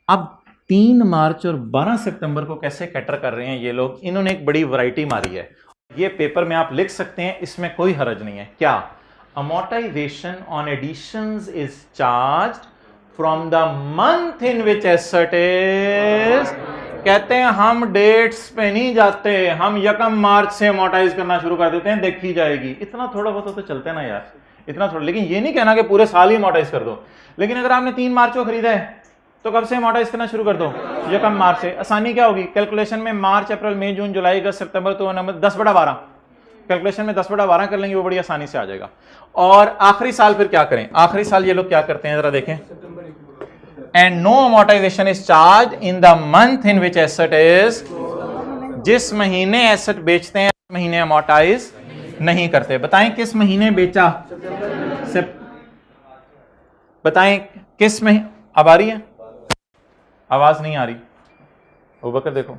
अब 3 मार्च और 12 सितंबर को कैसे कैटर कर रहे हैं ये लोग? इन्होंने एक बड़ी वैरायटी मारी है। ये पेपर में आप लिख सकते हैं, इसमें कोई हरज नहीं है। क्या? Amortisation on additions is charged from the month in which asset is. कहते हैं हम डेट्स पे नहीं जाते, हम 1 मार्च से अमोर्टाइज करना शुरू कर देते हैं, देखी जाएगी। इतना थोड़ा बहुत तो चलते हैं ना यार, इतना थोड़ा। लेकिन ये नहीं कहना कि पूरे साल ही अमोर्टाइज कर दो। लेकिन अगर आपने 3 मार्च को खरीदा है तो कब से अमोर्टाइज करना शुरू कर दो? 1 मार्च से। आसानी क्या होगी कैलकुलेशन में? मार्च, अप्रैल, मई, जून, जुलाई, अगस्त, सितंबर, तो 10/12 कैलकुलेशन में 10/12 कर लेंगे, वो बड़ी आसानी से आ जाएगा। और आखिरी साल फिर क्या करें? आखिरी साल ये लोग क्या करते हैं जरा देखें। And no amortisation is charge in the month in which asset is. जिस महीने एसेट बेचते हैं उस महीने अमोर्टाइज नहीं करते। बताएं किस महीने बेचा? बताएं किस महीने? अब आ रही है आवाज? नहीं आ रही? अबू बकर देखो,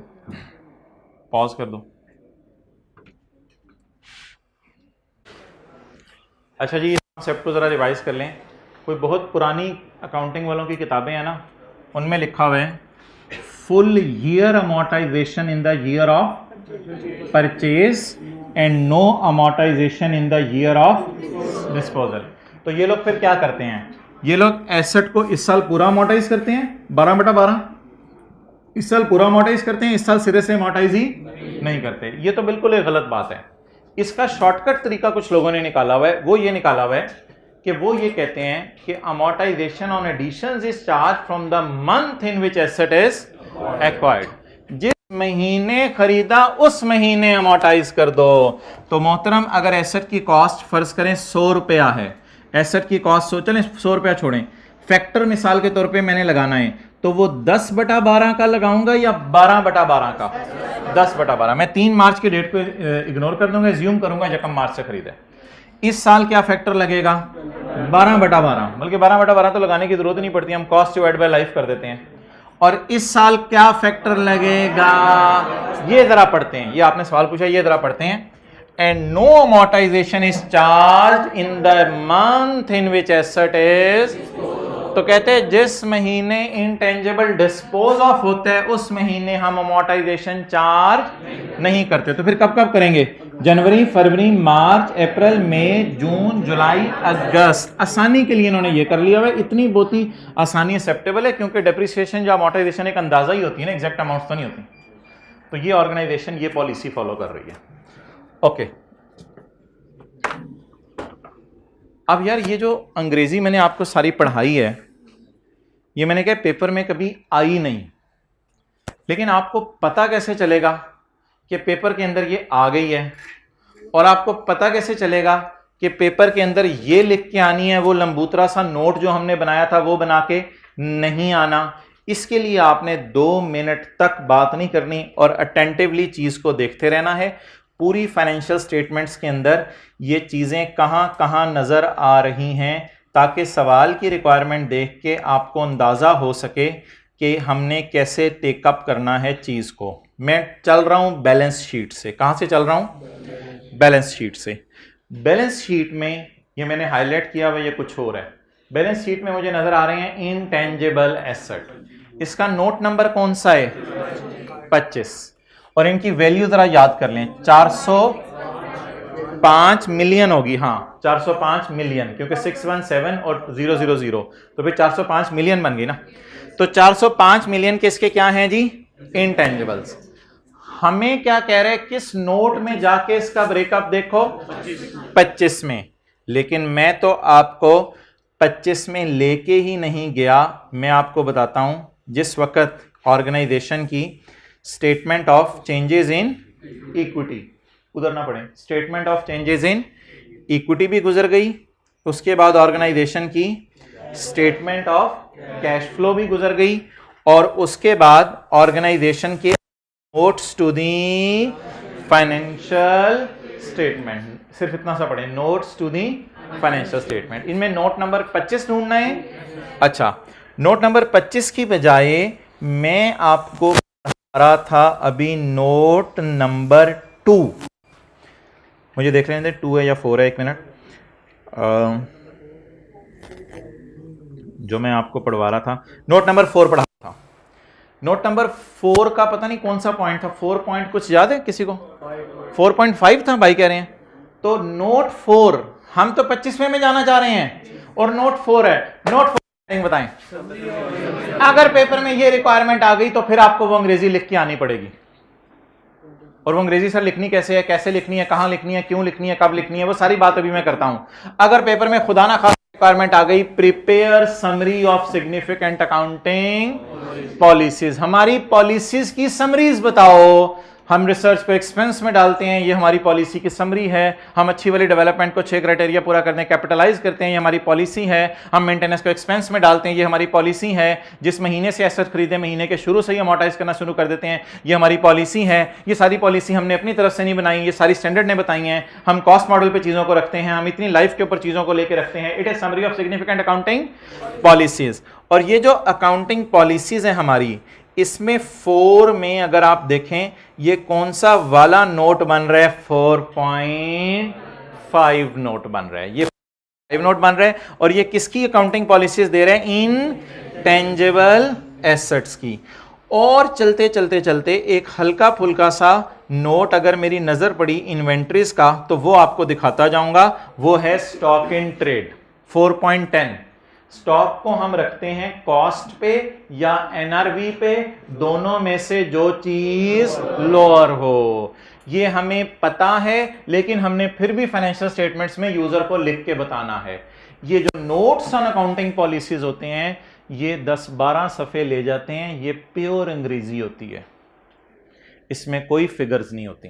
पॉज कर दो। अच्छा जी, इस कॉन्सेप्ट को जरा रिवाइज कर लें। कोई बहुत पुरानी अकाउंटिंग वालों की किताबें हैं ना, उनमें लिखा हुआ है full year amortisation in the year of purchase and no amortisation in the year of disposal. तो ये लोग फिर क्या करते हैं? ये लोग एसेट को इस साल पूरा अमोर्टाइज करते हैं 12/12, इस साल पूरा अमोर्टाइज करते हैं, इस साल सिरे से अमोर्टाइज ही नहीं करते। ये तो बिल्कुल एक गलत बात है। इसका शॉर्टकट तरीका कुछ लोगों ने निकाला हुआ है। वो ये निकाला हुआ है कि वो ये कहते हैं कि amortisation on additions is charge from the month in which asset is acquired. जिस महीने खरीदा उस महीने अमोर्टाइज कर दो। तो मोहतरम, अगर एसेट की कॉस्ट फर्ज करें 100 रुपया है, एसेट की कॉस्ट चलें 100 रुपया छोड़ें, फैक्टर मिसाल के तौर पे मैंने लगाना है, तो वो 10/12 का लगाऊंगा या 12/12 का? 10/12। मैं 3 मार्च की डेट को इग्नोर कर दूंगा, एज्यूम करूंगा 1 मार्च से खरीदा। इस साल क्या फैक्टर लगेगा? 12/12। बल्कि 12/12 तो लगाने की जरूरत नहीं पड़ती, हम कॉस्ट डिवाइड बाय लाइफ कर देते हैं। और इस साल क्या फैक्टर लगेगा? ये जरा पढ़ते हैं। ये आपने सवाल पूछा, ये जरा पढ़ते हैं। And no amortisation is charge in the month in which asset is. तो कहते हैं जिस महीने इंटेंजिबल डिस्पोज ऑफ होता है उस महीने हम अमोर्टाइजेशन चार्ज नहीं करते। तो फिर कब कब करेंगे? जनवरी, फरवरी, मार्च, अप्रैल, मई, जून, जुलाई, अगस्त। आसानी के लिए इन्होंने ये कर लिया है। इतनी बहुत ही आसानी एक्सेप्टेबल है क्योंकि डेप्रिसिएशन या अमोर्टाइजेशन एक अंदाजा ही होती है ना, एग्जैक्ट अमाउंट तो नहीं होती। तो ये ऑर्गेनाइजेशन ये पॉलिसी फॉलो कर रही है। ओके, अब यार ये जो अंग्रेजी मैंने आपको सारी पढ़ाई है, ये मैंने कहा पेपर में कभी आई नहीं, लेकिन आपको पता कैसे चलेगा कि पेपर के अंदर ये आ गई है? और आपको पता कैसे चलेगा कि पेपर के अंदर ये लिख के आनी है, वो लंबूतरा सा नोट जो हमने बनाया था वो बना के नहीं आना? इसके लिए आपने 2 मिनट तक बात नहीं करनी और अटेंटिवली चीज को देखते रहना है। पूरी फाइनेंशियल स्टेटमेंट्स के अंदर ये चीजें कहां कहां नजर आ रही हैं, ताकि सवाल की रिक्वायरमेंट देख के आपको अंदाजा हो सके कि हमने कैसे टेकअप करना है चीज को। मैं चल रहा हूं बैलेंस शीट से। कहां से चल रहा हूं? बैलेंस शीट से। बैलेंस शीट में ये मैंने हाईलाइट किया हुआ, ये कुछ और है। बैलेंस शीट में मुझे नजर आ रहे हैं इनटेंजिबल एसेट। इसका नोट नंबर कौन सा है? 25। और इनकी वैल्यू जरा याद कर लें, 425 405 मिलियन होगी, हाँ 405 मिलियन, क्योंकि 617 और 000, तो फिर 405 मिलियन बन गई ना। तो 405 मिलियन किसके क्या हैं जी? इंटेंजिबल्स। हमें क्या कह रहे हैं, किस नोट में जाके इसका ब्रेकअप देखो? 25 में। लेकिन मैं तो आपको 25 में लेके ही नहीं गया, मैं आपको बताता हूं जिस वक्त ऑर्गेनाइजेशन की statement of changes in equity, उधर ना पड़े, statement of changes in equity भी गुजर गई, उसके बाद ऑर्गेनाइजेशन की स्टेटमेंट ऑफ कैश फ्लो भी गुजर गई, और उसके बाद ऑर्गेनाइजेशन के notes to the financial statement, सिर्फ इतना सा पढ़े, notes to the financial statement. इनमें नोट नंबर 25 ढूंढना है। अच्छा, नोट नंबर 25 की बजाय मैं आपको बता रहा था अभी नोट नंबर 2, मुझे देख लेने दे 2 है या 4 है, एक मिनट। जो मैं आपको पढ़वा रहा था, नोट नंबर 4 पढ़ा था। नोट नंबर 4 का पता नहीं कौन सा पॉइंट था, 4 पॉइंट कुछ याद है किसी को? 4.5 था भाई कह रहे हैं। तो नोट 4, हम तो 25वें में जाना चाह रहे हैं और नोट 4 है। नोट 4 बताएं, अगर पेपर में ये रिक्वायरमेंट आ गई तो फिर आपको वो अंग्रेजी लिख के आनी पड़ेगी। और वो अंग्रेजी सर लिखनी कैसे है, कैसे लिखनी है, कहां लिखनी है, क्यों लिखनी है, कब लिखनी है, वो सारी बात अभी मैं करता हूं। अगर पेपर में खुदा ना खास रिक्वायरमेंट आ गई, prepare summary of significant accounting policies, हमारी पॉलिसीज की समरीज बताओ। हम रिसर्च को एक्सपेंस में डालते हैं, ये हमारी पॉलिसी की समरी है। हम अच्छी वाली डेवलपमेंट को 6 क्राइटेरिया पूरा करते हैं, कैपिटलाइज करते हैं, ये हमारी पॉलिसी है। हम मेंटेनेंस को एक्सपेंस में डालते हैं, ये हमारी पॉलिसी है। जिस महीने से एसेट खरीदे, महीने के शुरू से ही अमोर्टाइज करना शुरू कर देते हैं, ये हमारी पॉलिसी है। ये सारी पॉलिसी हमने अपनी तरफ से नहीं बनाई, ये सारी स्टैंडर्ड ने बताई हैं। हम कॉस्ट मॉडल पे चीजों को रखते हैं, हम इतनी लाइफ के ऊपर चीजों को लेकर रखते हैं। It is summary of significant accounting policies. और ये जो अकाउंटिंग पॉलिसीज है हमारी, इसमें 4 में अगर आप देखें, ये कौन सा वाला नोट बन रहा है? 4.5 नोट बन रहा है, ये 5 नोट बन रहा है। और ये किसकी अकाउंटिंग पॉलिसीज दे रहे हैं? इनटेंजिबल एसेट्स की। और चलते चलते चलते एक हल्का फुल्का सा नोट अगर मेरी नजर पड़ी इन्वेंट्रीज का, तो वो आपको दिखाता जाऊंगा। वो है स्टॉक इन ट्रेड 4.10। स्टॉक को हम रखते हैं कॉस्ट पे या एनआरवी पे, दोनों में से जो चीज लोअर हो। ये हमें पता है, लेकिन हमने फिर भी फाइनेंशियल स्टेटमेंट्स में यूजर को लिख के बताना है। ये जो नोट्स ऑन अकाउंटिंग पॉलिसीज होते हैं, ये 10-12 सफ़े ले जाते हैं। ये प्योर अंग्रेजी होती है, इसमें कोई फिगर्स नहीं होती।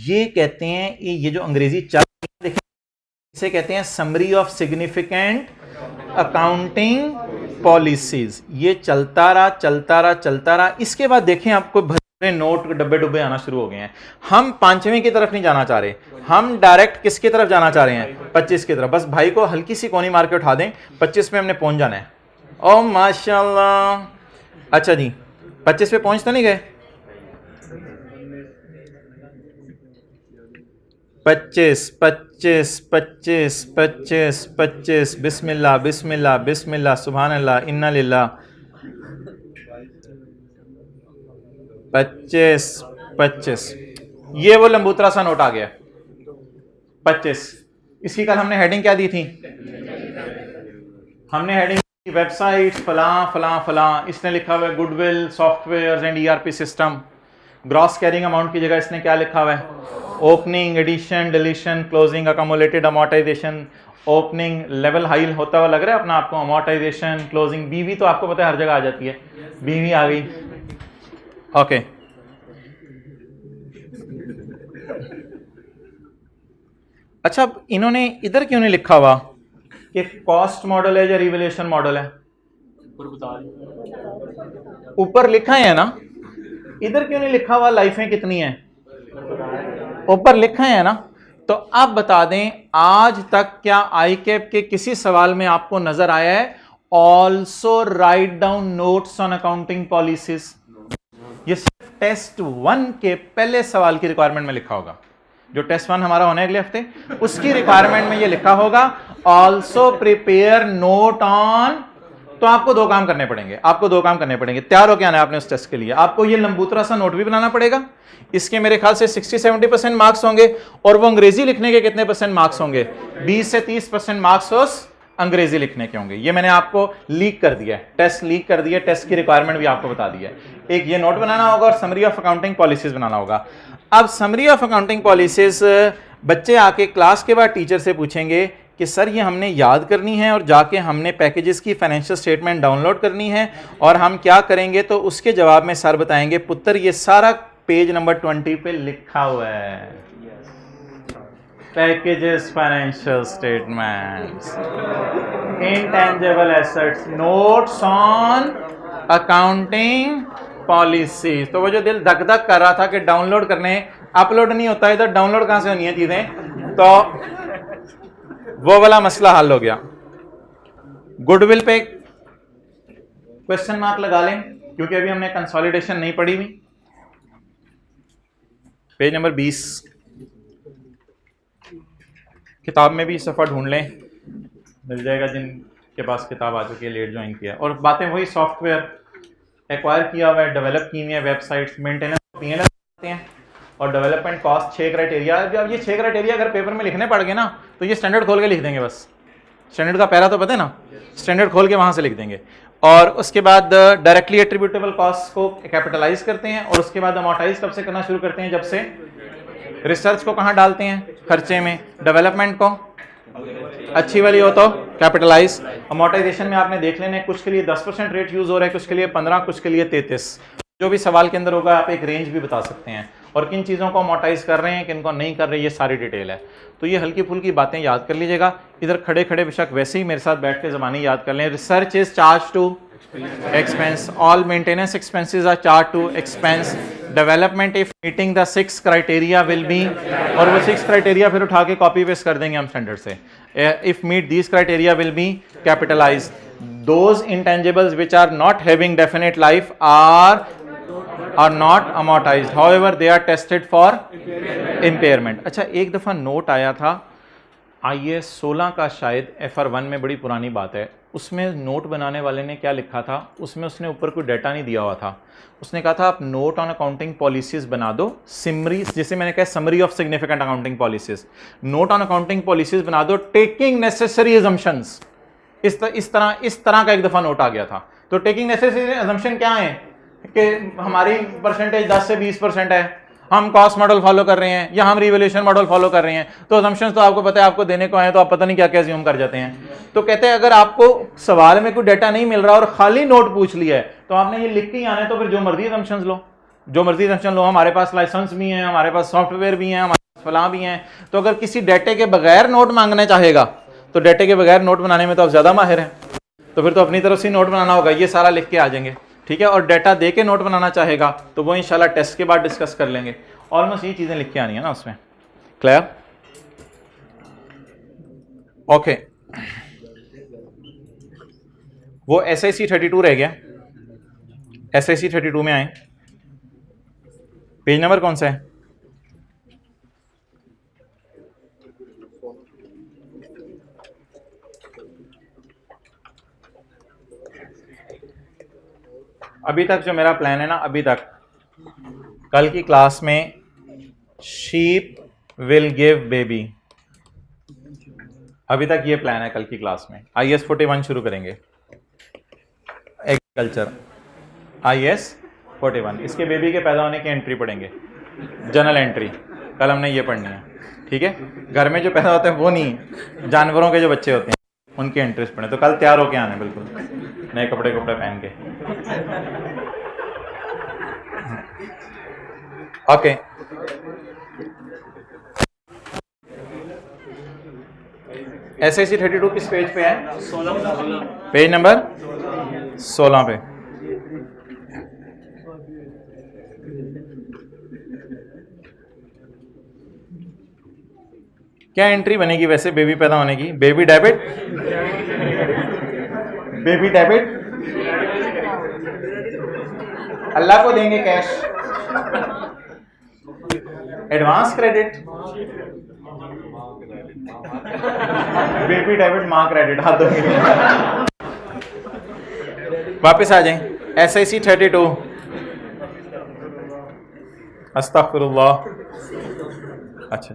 ये कहते हैं, ये जो अंग्रेजी चल रही है, इसे कहते हैं summary of significant accounting policies. ये चलता रहा चलता रहा चलता रहा। इसके बाद देखें, आपको भरे नोट डब्बे डुब्बे आना शुरू हो गए हैं। हम 5वें की तरफ नहीं जाना चाह रहे, हम डायरेक्ट किसकी तरफ जाना चाह रहे हैं? 25 की तरफ। बस भाई को हल्की सी कोनी मार के उठा दें, 25 में हमने पहुंच जाना है। ओ माशाल्लाह, अच्छा जी, 25 पे पहुंच तो नहीं गए? 25 25 25 25 25 बिस्मिल्लाह बिस्मिल्लाह बिस्मिल्लाह सुभान अल्लाह इन्ना लिल्लाह। 25 25, ये वो लंबूतरा सा नोट आ गया 25। इसकी कल हमने हेडिंग क्या दी थी? हमने हेडिंग वेबसाइट फलां फलां फलां, इसने लिखा हुआ है goodwill software and ERP system. Gross carrying amount की जगह इसने क्या लिखा हुआ है? Opening, addition, deletion, closing, accumulated amortisation. Opening level high होता हुआ लग रहा है अपना आपको, अमोर्टाइजेशन, क्लोजिंग। बीवी तो आपको पता है हर जगह आ जाती है, बीवी आ गई। ओके, अच्छा, अब इन्होंने इधर क्यों नहीं लिखा हुआ कि कॉस्ट मॉडल है या रिवैल्यूएशन मॉडल है? ऊपर लिखा है ना, इधर क्यों नहीं लिखा हुआ लाइफें कितनी हैं? ऊपर लिखा है ना। तो अब बता दें, आज तक क्या आईकेप के किसी सवाल में आपको नजर आया है also write down notes on accounting policies? ये सिर्फ टेस्ट 1 के पहले सवाल की रिक्वायरमेंट में लिखा होगा। जो टेस्ट 1 हमारा होने अगले हफ्ते, उसकी रिक्वायरमेंट में ये लिखा होगा ऑल्सो प्रिपेयर नोट ऑन तो आपको दो काम करने पड़ेंगे। तैयार हो क्या आना है आपने उस टेस्ट के लिए? आपको ये लंबूतरा सा नोट भी बनाना पड़ेगा, इसके मेरे ख्याल से 60-70% मार्क्स होंगे, और वो अंग्रेजी लिखने के कितने % मार्क्स होंगे? 20 से 30% मार्क्स उस अंग्रेजी लिखने के होंगे। ये मैंने आपको लीक कर दिया है, टेस्ट लीक कर दिया, टेस्ट की रिक्वायरमेंट भी आपको बता दी है। एक ये नोट बनाना होगा और समरी ऑफ अकाउंटिंग पॉलिसीज बनाना होगा। अब समरी ऑफ अकाउंटिंग पॉलिसीज बच्चे आके क्लास के बाद टीचर से पूछेंगे कि सर ये हमने याद करनी है और जाके हमने पैकेजेस की फाइनेंशियल स्टेटमेंट डाउनलोड करनी है, और हम क्या करेंगे? तो उसके जवाब में सर बताएंगे पुत्र ये सारा पेज नंबर 20 पे लिखा हुआ है, packages, financial statements, intangible assets, notes on accounting policy. तो वो जो दिल धक धक कर रहा था कि डाउनलोड करने, अपलोड नहीं होता इधर, डाउनलोड कहां से होनी है चीजें, तो वो वाला मसला हल हो गया। गुडविल पे क्वेश्चन मार्क लगा लें क्योंकि अभी हमने कंसोलिडेशन नहीं पढ़ी हुई। पेज नंबर 20 किताब में भी सफ़ा ढूंढ लें, मिल जाएगा जिनके पास किताब आ चुकी है, लेट ज्वाइन किया। और बातें वही, सॉफ्टवेयर एक्वायर किया हुआ है, डेवलप की हुई है, वेबसाइट्स, मेंटेनेंस, पीएनएल आते हैं, और डेवलपमेंट कॉस्ट 6 क्राइटेरिया। अब ये 6 क्राइटेरिया अगर पेपर में लिखने पड़ गए ना तो ये स्टैंडर्ड खोल के लिख देंगे, बस स्टैंडर्ड का पैरा तो पता है ना, स्टैंडर्ड खोल के वहां से लिख देंगे। और उसके बाद डायरेक्टली एट्रीब्यूटेबल कॉस्ट को कैपिटलाइज करते हैं, और उसके बाद अमोर्टाइज कब से करना शुरू करते हैं? जब से रिसर्च को कहाँ डालते हैं? खर्चे में। डेवलपमेंट को अच्छी वाली हो तो कैपिटलाइज। अमोर्टाइजेशन में आपने देख लेना है, कुछ के लिए 10% रेट यूज हो रहा है, कुछ के लिए 15, कुछ के लिए 33। जो भी सवाल के अंदर होगा आप एक रेंज भी बता सकते हैं, और किन चीज़ों को अमोर्टाइज कर रहे हैं, किन को नहीं कर रहे, ये सारी डिटेल है। तो ये हल्की फुल्की बातें याद कर लीजिएगा। इधर खड़े खड़े बेशक वैसे ही मेरे साथ बैठ के ज़बानी याद कर लें। Research is charge to expense, all maintenance expenses are charged to expense, development if meeting the 6 criteria will be, और वो 6 criteria फिर उठा के कॉपी पेस्ट कर देंगे हम स्टैंडर्ड से। if meet these criteria will be capitalized, those intangibles which are not having definite life are not amortized, however they are tested for impairment। अच्छा, एक दफ़ा नोट आया था IAS 16 का, शायद FR1 में, बड़ी पुरानी बात है। उसमें नोट बनाने वाले ने क्या लिखा था, उसमें उसने ऊपर कोई डाटा नहीं दिया हुआ था। उसने कहा था आप नोट ऑन अकाउंटिंग पॉलिसीज बना दो, सिमरी, जैसे मैंने कहा summary of significant accounting policies, note on accounting policies बना दो टेकिंग नेसेसरी अजम्पशंस। इस तरह का एक दफ़ा नोट आ गया था। तो टेकिंग नेसेसरी अजम्पशन क्या है कि हमारी परसेंटेज 10 से 20% है, हम कॉस्ट मॉडल फॉलो कर रहे हैं या हम रिवैल्यूएशन मॉडल फॉलो कर रहे हैं, तो अजम्पशंस तो आपको पता है, आपको देने को आए तो आप पता नहीं क्या क्या अज्यूम कर जाते हैं। तो कहते हैं अगर आपको सवाल में कोई डाटा नहीं मिल रहा और खाली नोट पूछ लिया है तो आपने ये लिख के ही आना है, तो फिर जो मर्जी अजम्पशंस लो, जो मर्जी अजम्पशन लो। हमारे पास लाइसेंस भी हैं, हमारे पास सॉफ्टवेयर भी हैं, हमारे पास फलां भी हैं। तो अगर किसी डाटे के बगैर नोट मांगना चाहेगा तो डाटे के बगैर नोट बनाने में तो आप ज़्यादा माहिर हैं, तो फिर तो अपनी तरफ से नोट बनाना होगा, ये सारा लिख के आ जाएंगे, ठीक है। और डाटा दे के नोट बनाना चाहेगा तो वो इंशाल्लाह टेस्ट के बाद डिस्कस कर लेंगे। ऑलमोस्ट ये चीज़ें लिख के आनी है ना उसमें। क्लियर? ओके, वो SIC 32 रह गया। SIC 32 में आए, पेज नंबर कौन सा है? अभी तक जो मेरा प्लान है ना, अभी तक कल की क्लास में शीप विल गिव बेबी, अभी तक ये प्लान है कल की क्लास में। IAS 41 शुरू करेंगे, एग्रीकल्चर IAS 41, इसके बेबी के पैदा होने की एंट्री पढ़ेंगे, जनरल एंट्री, कल हमने ये पढ़नी है, ठीक है। घर में जो पैदा होते हैं वो नहीं, जानवरों के जो बच्चे होते हैं उनकी एंट्रीज पढ़े। तो कल तैयार होके आने, बिल्कुल नए कपड़े पहन के। ओके, SIC 32 किस पेज पे है? 16, पेज नंबर 16 पे। क्या एंट्री बनेगी वैसे बेबी पैदा होने की? बेबी डेबिट, बेबी डेबिट, अल्लाह को देंगे cash, advance credit, baby debit, माँ क्रेडिट, हाथ धोएंगे। वापस आ जाएं। SIC 32 अस्तगफिरुल्लाह। अच्छा,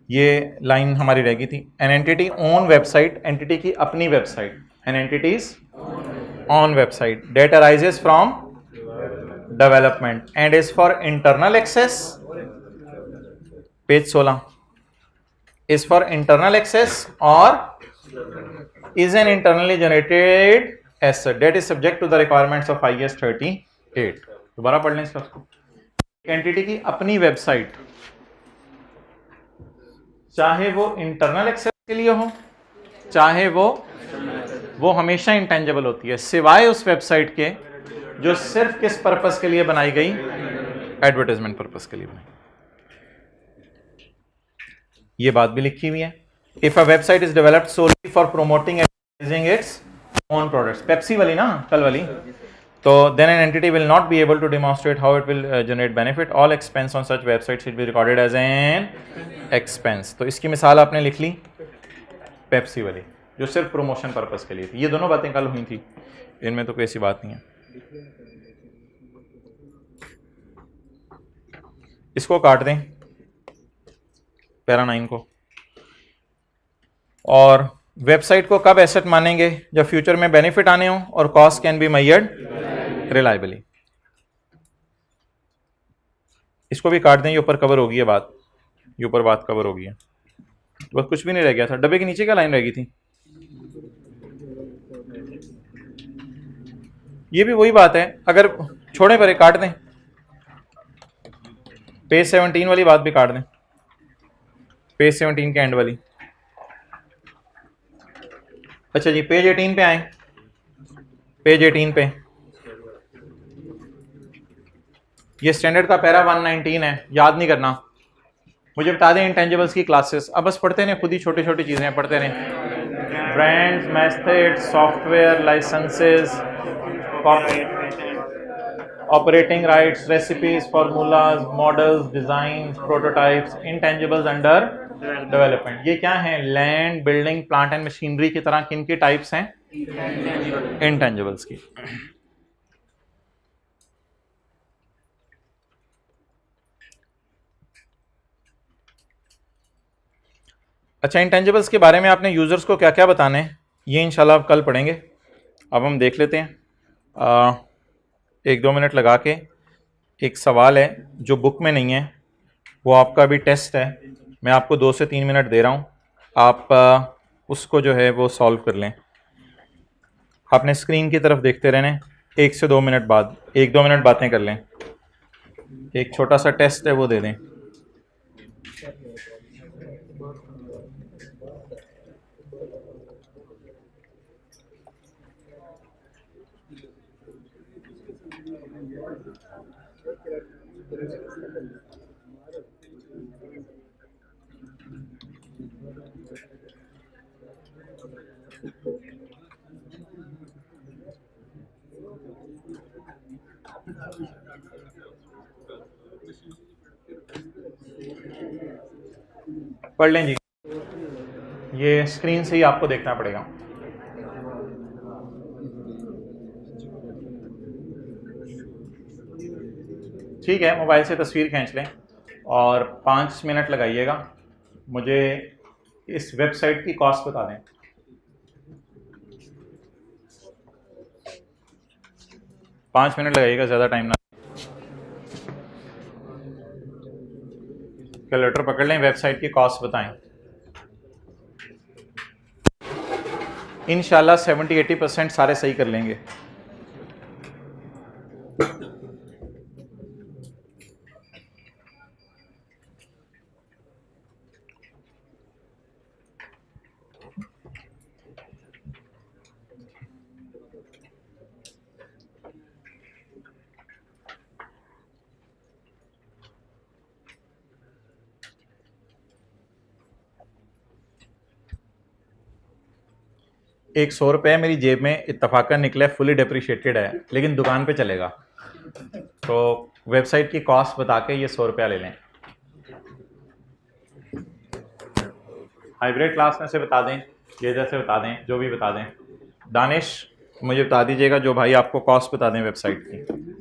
ये लाइन हमारी रह गई थी। An entity own website, entity की अपनी website, an entities on website that arises from development and is for internal access, page 16, is for internal access और is an internally generated asset that is subject to the requirements of IS 38। दोबारा पढ़ लें इसका। Entity की अपनी website, चाहे वो internal access के लिए हो, चाहे वो हमेशा इंटेंजिबल होती है, सिवाय उस वेबसाइट के जो सिर्फ किस पर्पस के लिए बनाई गई, एडवर्टाइजमेंट पर्पस के लिए बनाई। ये बात भी लिखी हुई है। If a website is developed solely for promoting advertising its own products, Pepsi वाली ना, कल वाली, तो then an entity will not be able to demonstrate how it will generate benefit. All expense on such website should be recorded as an expense. तो इसकी मिसाल आपने लिख ली पेप्सी वाली, जो सिर्फ प्रमोशन पर्पस के लिए थी। ये दोनों बातें कल हुई थी, इनमें तो कोई ऐसी बात नहीं है। इसको काट दें, पैरा 9 को। और वेबसाइट को कब एसेट मानेंगे? जब फ्यूचर में बेनिफिट आने हो और cost can be measured reliably. इसको भी काट दें, ये ऊपर कवर होगी, ये बात, ये ऊपर बात कवर होगी। बस कुछ भी नहीं रह गया था। डब्बे के नीचे क्या लाइन रह गई थी? ये भी वही बात है, अगर छोड़े परे काट दें। पेज 17 वाली बात भी काट दें, पेज 17 के एंड वाली। अच्छा जी, पेज 18 पे आए। पेज 18 पे ये स्टैंडर्ड का पैरा 119 है, याद नहीं करना। मुझे बता दें इंटेंजिबल्स की क्लासेस। अब बस पढ़ते रहें, खुद ही छोटी छोटी चीजें पढ़ते रहें। Brands, method, software, licences, operating rights, recipes, formulas, models, design, prototypes, intangibles under development. ये क्या है? Land, building, plant and machinery की तरह किन की टाइप्स हैं? इंटेंजिबल्स की। अच्छा, इंटेंजिबल्स के बारे में आपने यूजर्स को क्या क्या बताने हैं, ये इंशाल्लाह कल पढ़ेंगे। अब हम देख लेते हैं 1-2 मिनट लगा के। एक सवाल है जो बुक में नहीं है, वो आपका भी टेस्ट है। मैं आपको 2 से 3 मिनट दे रहा हूँ, आप उसको जो है वो सॉल्व कर लें। आपने स्क्रीन की तरफ देखते रहने। 1 से 2 मिनट बाद 1-2 मिनट बातें कर लें। एक छोटा सा टेस्ट है, वो दे दें। पढ़ लें जी, ये स्क्रीन से ही आपको देखना पड़ेगा। ठीक है, मोबाइल से तस्वीर खींच लें और 5 मिनट लगाइएगा। मुझे इस वेबसाइट की कॉस्ट बता दें। पाँच मिनट लगाइएगा, ज़्यादा टाइम ना। कैलकुलेटर पकड़ लें, वेबसाइट की कॉस्ट बताएं। इंशाल्लाह 70-80% सारे सही कर लेंगे। एक 100 रुपये मेरी जेब में इत्तफाकन निकले, फुली डिप्रिशिएटेड है, लेकिन दुकान पे चलेगा। तो वेबसाइट की कॉस्ट बता के ये 100 रुपया ले लें। हाइब्रिड क्लास में से बता दें ये जैसे बता दें, जो भी बता दें। दानिश मुझे बता दीजिएगा जो भाई आपको कॉस्ट बता दें वेबसाइट की।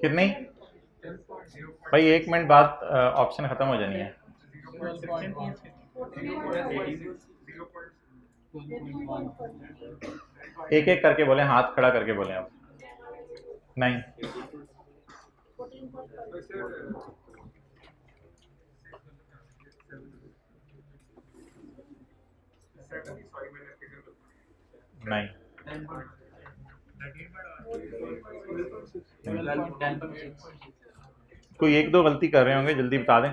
कितनी भाई, 1 मिनट बाद ऑप्शन खत्म हो जानी है। एक एक करके बोले, हाथ खड़ा करके बोले आप। नहीं, नहीं, कोई एक दो गलती कर रहे होंगे, जल्दी बता दें।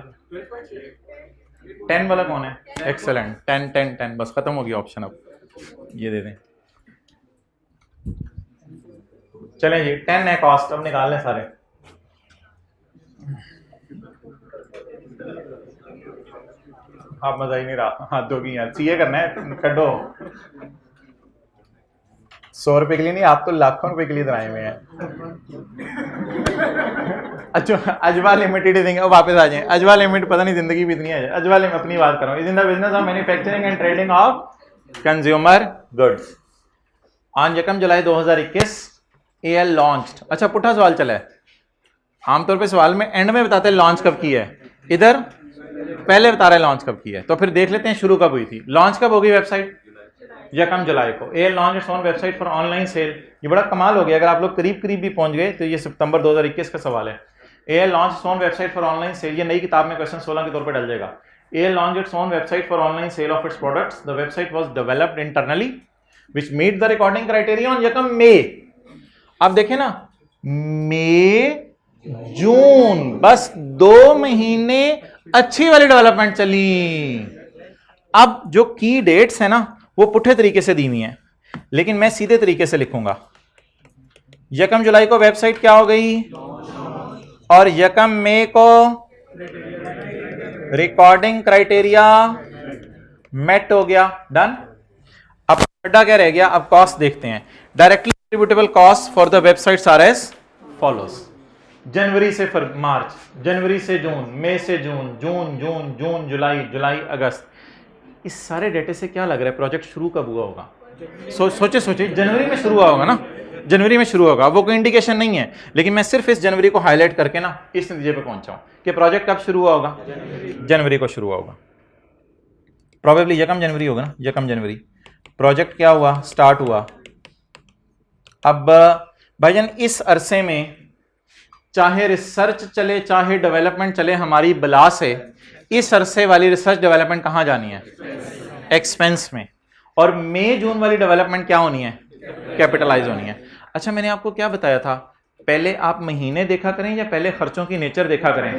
10 वाला कौन है? एक्सेलेंट, 10 10 10, बस खत्म हो गया ऑप्शन। अब ये दे दें। चलें जी, 10 है कॉस्ट, अब निकाल लें सारे। आप मजा ही नहीं रहा, हाथ धो गई यार, सीए करना है, कड्डो। 100 रुपए के लिए नहीं, आप तो लाखों रुपए के लिए बनाए हुए हैं। अच्छा, अजवा लिमिटेड देंगे, अब वापस आ जाए। अजवा लिमिटेड पता नहीं जिंदगी भी इतनी है। अजवा लिमिटेड अपनी बात करो, is in the business of manufacturing and trading of consumer goods. On यकम जुलाई 2021 एएल लॉन्च्ड। अच्छा, पुट्ठा सवाल चला है। आमतौर पे सवाल में एंड में बताते हैं लॉन्च कब की है, इधर पहले बता रहे हैं लॉन्च कब की है। तो फिर देख लेते हैं शुरू कब हुई थी। लॉन्च कब होगी वेबसाइट? यकम जुलाई को। AL launch its own website for online cell. ये बड़ा कमाल हो गया, अगर आप लोग करीब करीब भी पहुंच गए तो ये सितंबर 2021 का सवाल है। AL launch its own website for online cell, ये नई किताब में क्वेश्चन 16 के तौर पर डल जाएगा। AL launch its own website for online sale of its products. The website was developed internally which meet the recording criteria on यकम मई। आप देखें ना, मई जून, बस 2 महीने अच्छी वाली डेवलपमेंट चली। अब जो की डेट्स है ना वो पुट्ठे तरीके से दी हुई हैं, लेकिन मैं सीधे तरीके से लिखूंगा। यकम जुलाई को वेबसाइट क्या हो गई, और यकम मई को रिकॉर्डिंग क्राइटेरिया मेट हो गया, डन। अब अड्डा क्या रह गया? अब कॉस्ट देखते हैं। Directly attributable cost for the websites are as follows. जनवरी से मार्च, जनवरी से जून, मई से जून, जून जून जून जुलाई, जुलाई अगस्त। इस सारे डेटे से क्या लग रहा है प्रोजेक्ट शुरू कब हुआ होगा? सोचे जनवरी में शुरू हुआ होगा ना, जनवरी में शुरू होगा। वो कोई इंडिकेशन नहीं है, लेकिन मैं सिर्फ इस जनवरी को हाईलाइट करके ना इस नतीजे पे पहुंचा हूं कि प्रोजेक्ट कब शुरू हुआ होगा? जनवरी को शुरू हुआ होगा। प्रोबेबली यकम जनवरी होगा ना, यकम जनवरी प्रोजेक्ट क्या हुआ? स्टार्ट हुआ। अब भाईजान इस अरसे में चाहे रिसर्च चले चाहे डेवलपमेंट चले, हमारी बला से इस अरसे वाली रिसर्च डेवलपमेंट कहां जानी है? एक्सपेंस में। और मई जून वाली डेवलपमेंट क्या होनी है? कैपिटलाइज होनी है। अच्छा, मैंने आपको क्या बताया था? पहले आप महीने देखा करें या पहले खर्चों की नेचर देखा करें?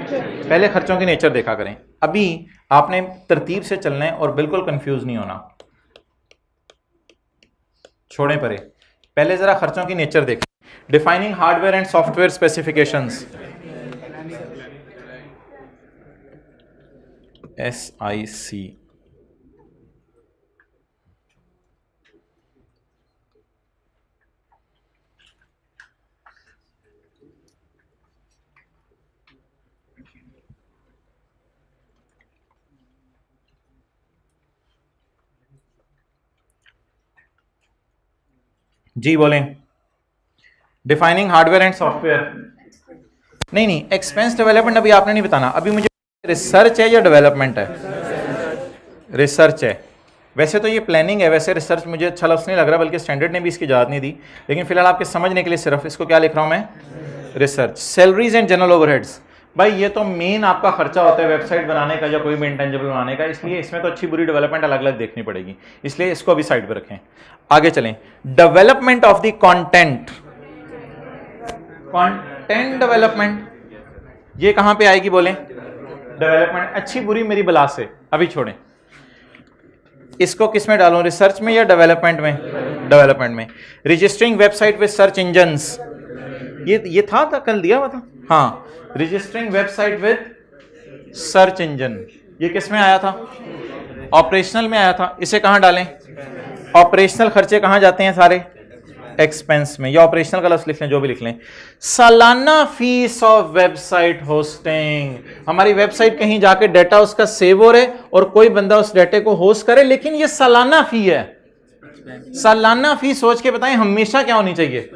पहले खर्चों की नेचर देखा करें। अभी आपने तरतीब से चलना है और बिल्कुल कंफ्यूज नहीं होना। छोड़ें परे, पहले जरा खर्चों की नेचर देखें। Defining hardware and software specifications, SIC। जी बोलें। डिफाइनिंग हार्डवेयर एंड सॉफ्टवेयर, नहीं, एक्सपेंस डेवलपमेंट अभी आपने नहीं बताना। अभी मुझे रिसर्च है या डेवलपमेंट है? रिसर्च है। वैसे तो ये प्लानिंग है, वैसे रिसर्च मुझे अच्छा लफ्ज़ नहीं लग रहा, बल्कि स्टैंडर्ड ने भी इसकी इजाज़त नहीं दी, लेकिन फिलहाल आपके समझने के लिए सिर्फ इसको क्या लिख रहा हूं मैं? Research. Salaries and general overheads, भाई ये तो मेन आपका खर्चा होता है वेबसाइट बनाने का या कोई भी इंटेंजिबल बनाने का, इसलिए इसमें तो अच्छी बुरी डेवलपमेंट अलग अलग देखनी पड़ेगी, इसलिए इसको अभी साइड पर रखें। आगे चलें। Development of the content, content development, ये कहां पे आएगी बोलें? डेवलपमेंट। अच्छी बुरी मेरी बला से अभी छोड़ें, इसको किस में डालूं, रिसर्च में या डेवलपमेंट में? डेवलपमेंट में। Registering website with search engines, ये था कल दिया हुआ था, हाँ। Registering website with search engine, ये किस में आया था? ऑपरेशनल में आया था। इसे कहां डालें? ऑपरेशनल खर्चे कहां जाते हैं सारे? एक्सपेंस में, या ऑपरेशनल का लफ्ज लिख लें, जो भी लिख लें। सालाना फीस ऑफ वेबसाइट होस्टिंग, हमारी वेबसाइट कहीं जाके डाटा उसका सेव हो रहे और कोई बंदा उस डाटे को होस्ट करे, लेकिन ये सालाना फी है। सालाना फी सोच के बताएं हमेशा क्या होनी चाहिए?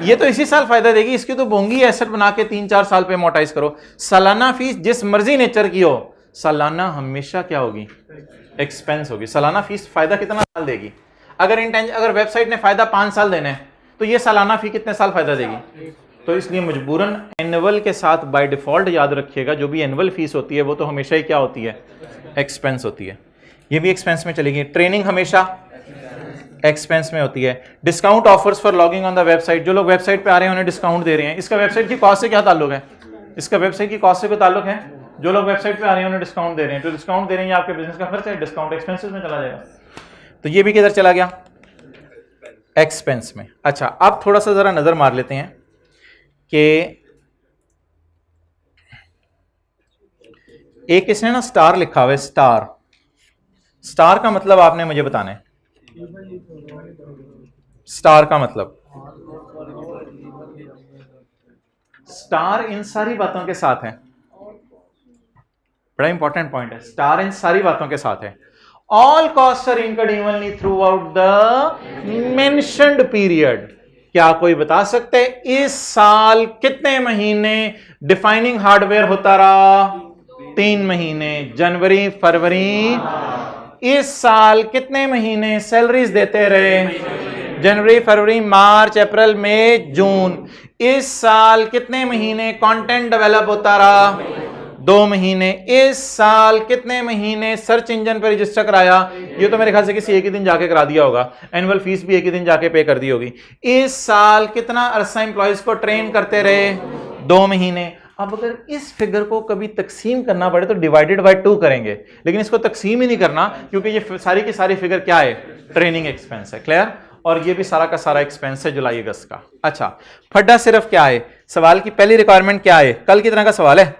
ये तो इसी साल फायदा देगी, इसकी तो बोंगी एसेट बना के 3-4 साल पे मोटाइज करो। सालाना फीस जिस मर्जी नेचर की हो, सालाना हमेशा क्या होगी? एक्सपेंस होगी। सालाना फीस फायदा कितना साल देगी? अगर वेबसाइट ने फायदा 5 साल देना है तो ये सालाना फी कितने साल फायदा देगी? तो इसलिए मजबूरन एनुअल के साथ बाय डिफॉल्ट याद रखिएगा, जो भी एनुअल फीस होती है वो तो हमेशा ही क्या होती है? एक्सपेंस होती है। ये भी एक्सपेंस में चलेगी। ट्रेनिंग हमेशा एक्सपेंस में होती है। Discount offers for logging on the website, जो लोग वेबसाइट पे आ रहे हैं उन्हें डिस्काउंट दे रहे हैं, इसका वेबसाइट की कॉस्ट से क्या ताल्लुक है? इसका वेबसाइट की कॉस्ट से कोई ताल्लुक है? जो लोग वेबसाइट पे आ रहे हैं उन्हें डिस्काउंट दे रहे हैं, तो डिस्काउंट दे रहे हैं आपके बिजनेस का खर्च है, डिस्काउंट एक्सपेंसेस में चला जाएगा। तो ये भी किधर चला गया? एक्सपेंस में। अच्छा, अब थोड़ा सा जरा नजर मार लेते हैं कि एक इसने ना स्टार लिखा हुआ है, स्टार। स्टार का मतलब आपने मुझे बताना है। स्टार का मतलब, स्टार इन सारी बातों के साथ है, बड़ा इंपॉर्टेंट पॉइंट है। स्टार इन सारी बातों के साथ है। All cost are incurred evenly throughout the mentioned period. क्या कोई बता सकते हैं इस साल कितने महीने डिफाइनिंग हार्डवेयर होता रहा? 3 महीने, जनवरी फरवरी। इस साल कितने महीने सैलरीज देते रहे? जनवरी फरवरी मार्च अप्रैल मई जून। इस साल कितने महीने कंटेंट डेवलप होता रहा? 2 महीने। इस साल कितने महीने सर्च इंजन पर रजिस्टर कराया? ये तो मेरे ख्याल से किसी एक ही दिन जाके करा दिया होगा, एनुअल फीस भी एक ही दिन जाके पे कर दी होगी। इस साल कितना अरसा एम्प्लॉइज को ट्रेन करते रहे? 2 महीने। अब अगर इस फिगर को कभी तकसीम करना पड़े तो डिवाइडेड बाय 2 करेंगे, लेकिन इसको तकसीम ही नहीं करना क्योंकि ये सारी की सारी फिगर क्या है? ट्रेनिंग एक्सपेंस है। क्लियर? और ये भी सारा का सारा एक्सपेंस है जुलाई अगस्त का। अच्छा, फड्डा सिर्फ क्या है? सवाल की पहली रिक्वायरमेंट क्या है? कल की तरह का सवाल है,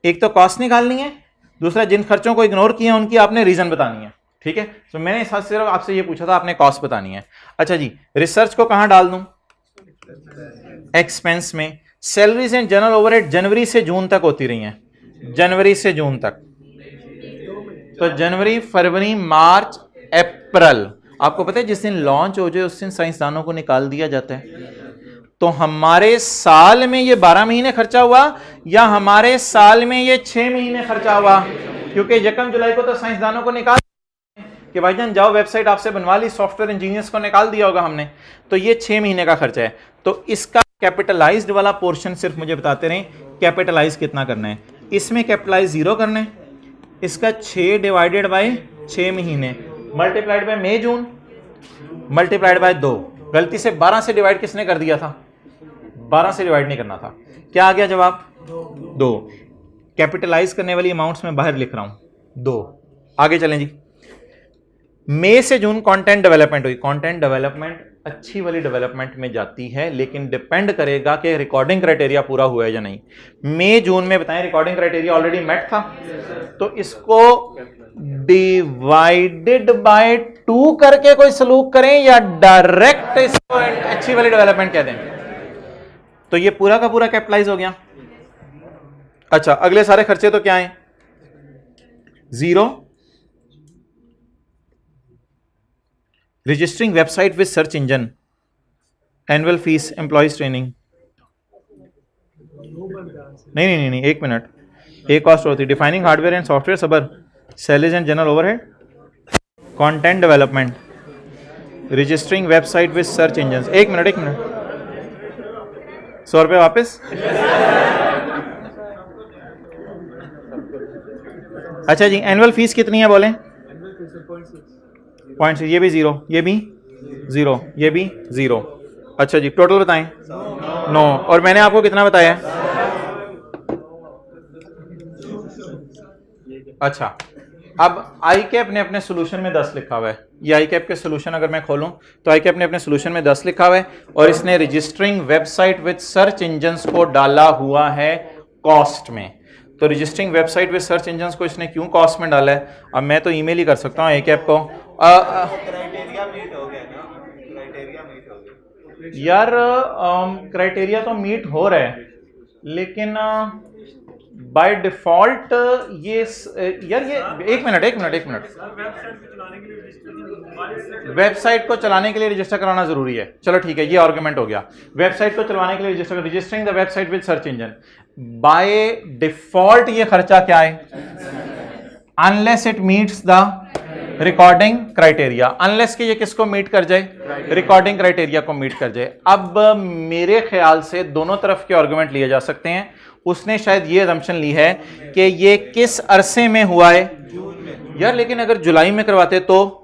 एक तो कॉस्ट निकालनी है, दूसरा जिन खर्चों को इग्नोर किया उनकी आपने रीजन बतानी है। ठीक है, तो मैंने सिर्फ आपसे ये पूछा था, आपने कॉस्ट बतानी है। अच्छा जी, रिसर्च को कहां डाल दूं? एक्सपेंस में। सैलरीज एंड जनरल ओवरहेड जनवरी से जून तक होती रही हैं, जनवरी से जून तक। तो जनवरी फरवरी मार्च अप्रैल। आपको पता है जिस दिन लॉन्च हो जाए उस दिन साइंसदानों को निकाल दिया जाता है। तो हमारे साल में ये 12 महीने खर्चा हुआ या हमारे साल में ये 6 महीने खर्चा हुआ? क्योंकि 1 जुलाई को तो साइंसदानों को निकाल कि भाईजान जाओ वेबसाइट आपसे बनवा ली, सॉफ्टवेयर इंजीनियर्स को निकाल दिया होगा हमने, तो ये 6 महीने का खर्चा है। तो इसका कैपिटलाइज्ड वाला पोर्शन सिर्फ मुझे बताते रहें कैपिटलाइज कितना करना है। इसमें कैपिटलाइज 0 करना है, इसका 6 डिवाइडेड बाय 6 महीने multiplied by May June multiplied by 2। गलती से 12 से डिवाइड किसने कर दिया था? 12 से डिवाइड नहीं करना था। क्या आ गया जवाब? 2। कैपिटलाइज करने वाली अमाउंट्स में बाहर लिख रहा हूं 2। आगे चलें जी। मई से जून कंटेंट डेवलपमेंट हुई। कंटेंट डेवलपमेंट अच्छी वाली डेवलपमेंट में जाती है, लेकिन डिपेंड करेगा कि रिकॉर्डिंग क्राइटेरिया पूरा हुआ है या नहीं। मई जून में बताएं रिकॉर्डिंग क्राइटेरिया ऑलरेडी मेट था, तो इसको डिवाइडेड बाय 2 करके कोई सलूक करें या डायरेक्ट इसको अच्छी वाली डेवलपमेंट कह दें। तो ये पूरा का पूरा कैपिटलाइज हो गया। अच्छा, अगले सारे खर्चे तो क्या हैं? 0। Registering website with search engine, annual fees, employees training. नहीं, 1 मिनट। एक कॉस्ट होती है डिफाइनिंग हार्डवेयर एंड सॉफ्टवेयर, सबर, salaries and general overhead, content development, registering website with search engine. 1 minute 100 रुपये वापस। अच्छा जी, एनुअल फीस कितनी है बोलें? 0.6। ये भी 0, ये भी 0, ये भी 0। अच्छा जी, टोटल बताएं। 9। और मैंने आपको कितना बताया? अच्छा, अब आई कैप ने अपने सोल्यूशन में 10 लिखा हुआ है। ये आई कैप के सोल्यूशन अगर मैं खोलूं तो आई कैप ने अपने सोल्यूशन में 10 लिखा हुआ है और इसने registering website with search engines को डाला हुआ है कॉस्ट में। तो registering website with search engines को इसने क्यों कॉस्ट में डाला है? अब मैं तो ईमेल ही कर सकता हूँ आई कैप को। क्राइटेरिया मीट हो गया ना, क्राइटेरिया मीट हो गया यार क्राइटेरिया तो मीट हो रहा है, लेकिन बाय डिफॉल्ट ये यार ये एक मिनट वेबसाइट को चलाने के लिए रजिस्टर कराना जरूरी है। चलो ठीक है, ये आर्गुमेंट हो गया। वेबसाइट को चलाने के लिए registering the website with search engine, by default ये खर्चा क्या है? Unless it meets the recording criteria, unless कि ये किसको मीट कर जाए? रिकॉर्डिंग क्राइटेरिया को मीट कर जाए। अब मेरे ख्याल से दोनों तरफ के आर्गुमेंट लिए जा सकते हैं। उसने शायद ये असम्पशन ली है कि ये किस अरसे में हुआ है यार, लेकिन अगर जुलाई में करवाते तो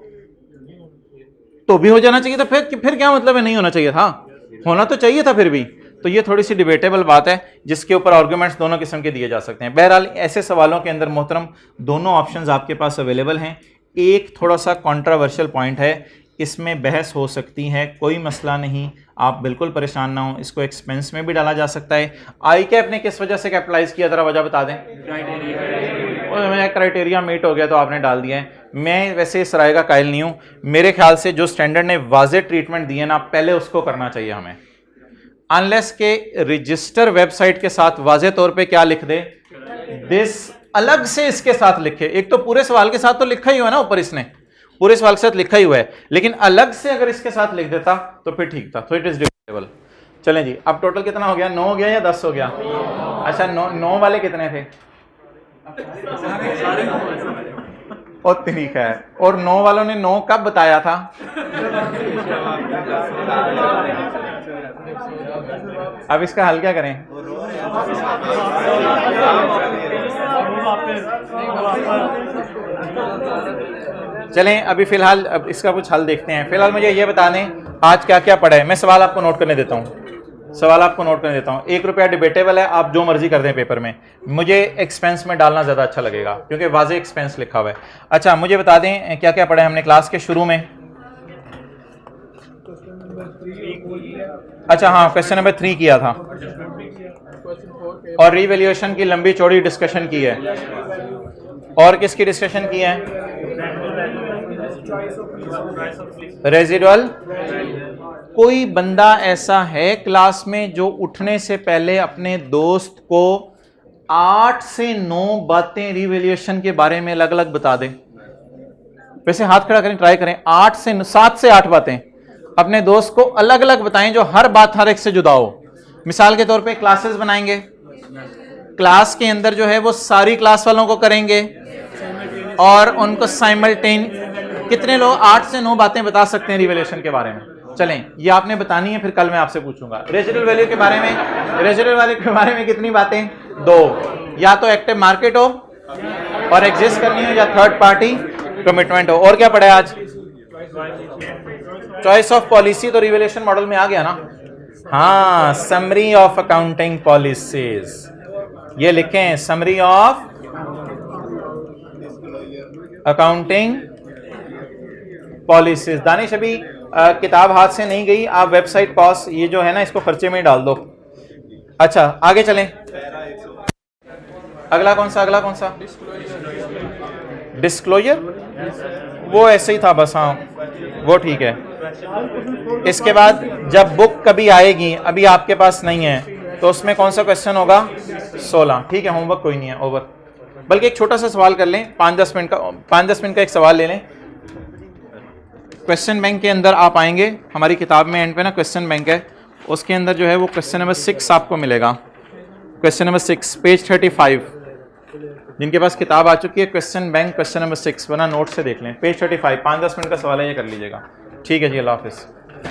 भी हो जाना चाहिए था। फिर क्या मतलब है नहीं होना चाहिए था? होना तो चाहिए था फिर भी। तो ये थोड़ी सी डिबेटेबल बात है जिसके ऊपर आर्गुमेंट्स दोनों किस्म के दिए जा सकते हैं। बहरहाल ऐसे सवालों के अंदर मोहतरम दोनों ऑप्शंस आपके पास अवेलेबल हैं। एक थोड़ा सा कंट्रोवर्शियल पॉइंट है, इसमें बहस हो सकती है, कोई मसला नहीं, आप बिल्कुल परेशान ना हो। इसको एक्सपेंस में भी डाला जा सकता है। आई कैप ने किस वजह से कैपिटलाइज किया, जरा वजह बता दें। क्राइटेरिया मीट हो गया तो आपने डाल दिया है। मैं वैसे इस राय का कायल नहीं हूं। मेरे ख्याल से जो स्टैंडर्ड ने वाज़े ट्रीटमेंट दिए ना, पहले उसको करना चाहिए हमें। अनलेस के रजिस्टर वेबसाइट के साथ वाज़े तौर पे क्या लिख दे, दिस अलग से इसके साथ लिखे। एक तो पूरे सवाल के साथ तो लिखा ही हुआ है ना, ऊपर इसने पूरे सवाल के साथ लिखा ही हुआ है, लेकिन अलग से अगर इसके साथ लिख देता तो फिर ठीक था। तो इट इज डिबेटेबल। चलें जी, अब टोटल कितना हो गया? 9 हो गया या 10 हो गया? अच्छा, 9 वाले कितने थे? और ठीक है। और 9 वालों ने 9 कब बताया था? अब इसका हल क्या करें? चलें अभी फिलहाल अब इसका कुछ हल देखते हैं। फिलहाल मुझे ये बता दें आज क्या क्या पढ़ा है। मैं सवाल आपको नोट करने देता हूँ, ₹1 डिबेटेबल है, आप जो मर्जी कर दें पेपर में। मुझे एक्सपेंस में डालना ज़्यादा अच्छा लगेगा क्योंकि वाज़े एक्सपेंस लिखा हुआ है। अच्छा, मुझे बता दें क्या क्या पढ़ा है हमने क्लास के शुरू में। अच्छा हाँ, क्वेश्चन नंबर 3 किया था और रीवैल्यूएशन की लंबी चौड़ी डिस्कशन की है। और किसकी डिस्कशन की है? रेजिडुअल। कोई बंदा ऐसा है क्लास में जो उठने से पहले अपने दोस्त को 8 से 9 बातें रीवैल्यूएशन के बारे में अलग अलग बता दे? वैसे हाथ खड़ा करें, ट्राई करें। 7 से 8 बातें अपने दोस्त को अलग अलग बताएं जो हर बात हर एक से जुदा हो। मिसाल के तौर पे क्लासेस बनाएंगे, क्लास के अंदर जो है वो सारी क्लास वालों को करेंगे और उनको साइमल्टेन। कितने लोग 8 से 9 बातें बता सकते हैं रीवैल्यूएशन के बारे में? चलें, ये आपने बतानी है, फिर कल मैं आपसे पूछूंगा। रेजिडुअल वैल्यू के बारे में कितनी बातें? 2। या तो एक्टिव मार्केट हो और एग्जिस्ट करनी हो, या थर्ड पार्टी कमिटमेंट हो। और क्या पढ़ा है आज? चॉइस ऑफ पॉलिसी तो रिवैल्यूएशन मॉडल में आ गया ना। हाँ, समरी ऑफ अकाउंटिंग पॉलिसीज, ये लिखें, summary of accounting policies. Danish अभी किताब हाथ से नहीं गई, आप वेबसाइट पॉज ये जो है ना इसको खर्चे में ही डाल दो। अच्छा आगे चलें। अगला कौन सा? डिस्क्लोजर। वो ऐसे ही था बस, हाँ वो ठीक है। इसके बाद जब बुक कभी आएगी, अभी आपके पास नहीं है, तो उसमें कौन सा क्वेश्चन होगा? 16। ठीक है, होमवर्क कोई नहीं है, ओवर। बल्कि एक छोटा सा सवाल कर लें, 5-10 मिनट का एक सवाल ले लें। क्वेश्चन बैंक के अंदर आप आएंगे, हमारी किताब में एंड पे ना क्वेश्चन बैंक है, उसके अंदर जो है वो क्वेश्चन नंबर 6 आपको मिलेगा। Question number 6 page 35। जिनके पास किताब आ चुकी है क्वेश्चन बैंक क्वेश्चन नंबर 6, वरना नोट से देख लें, पेज 35। 5-10 मिनट का सवाल है, ये कर लीजिएगा। ठीक है जी, अल्लाह हाफिज़।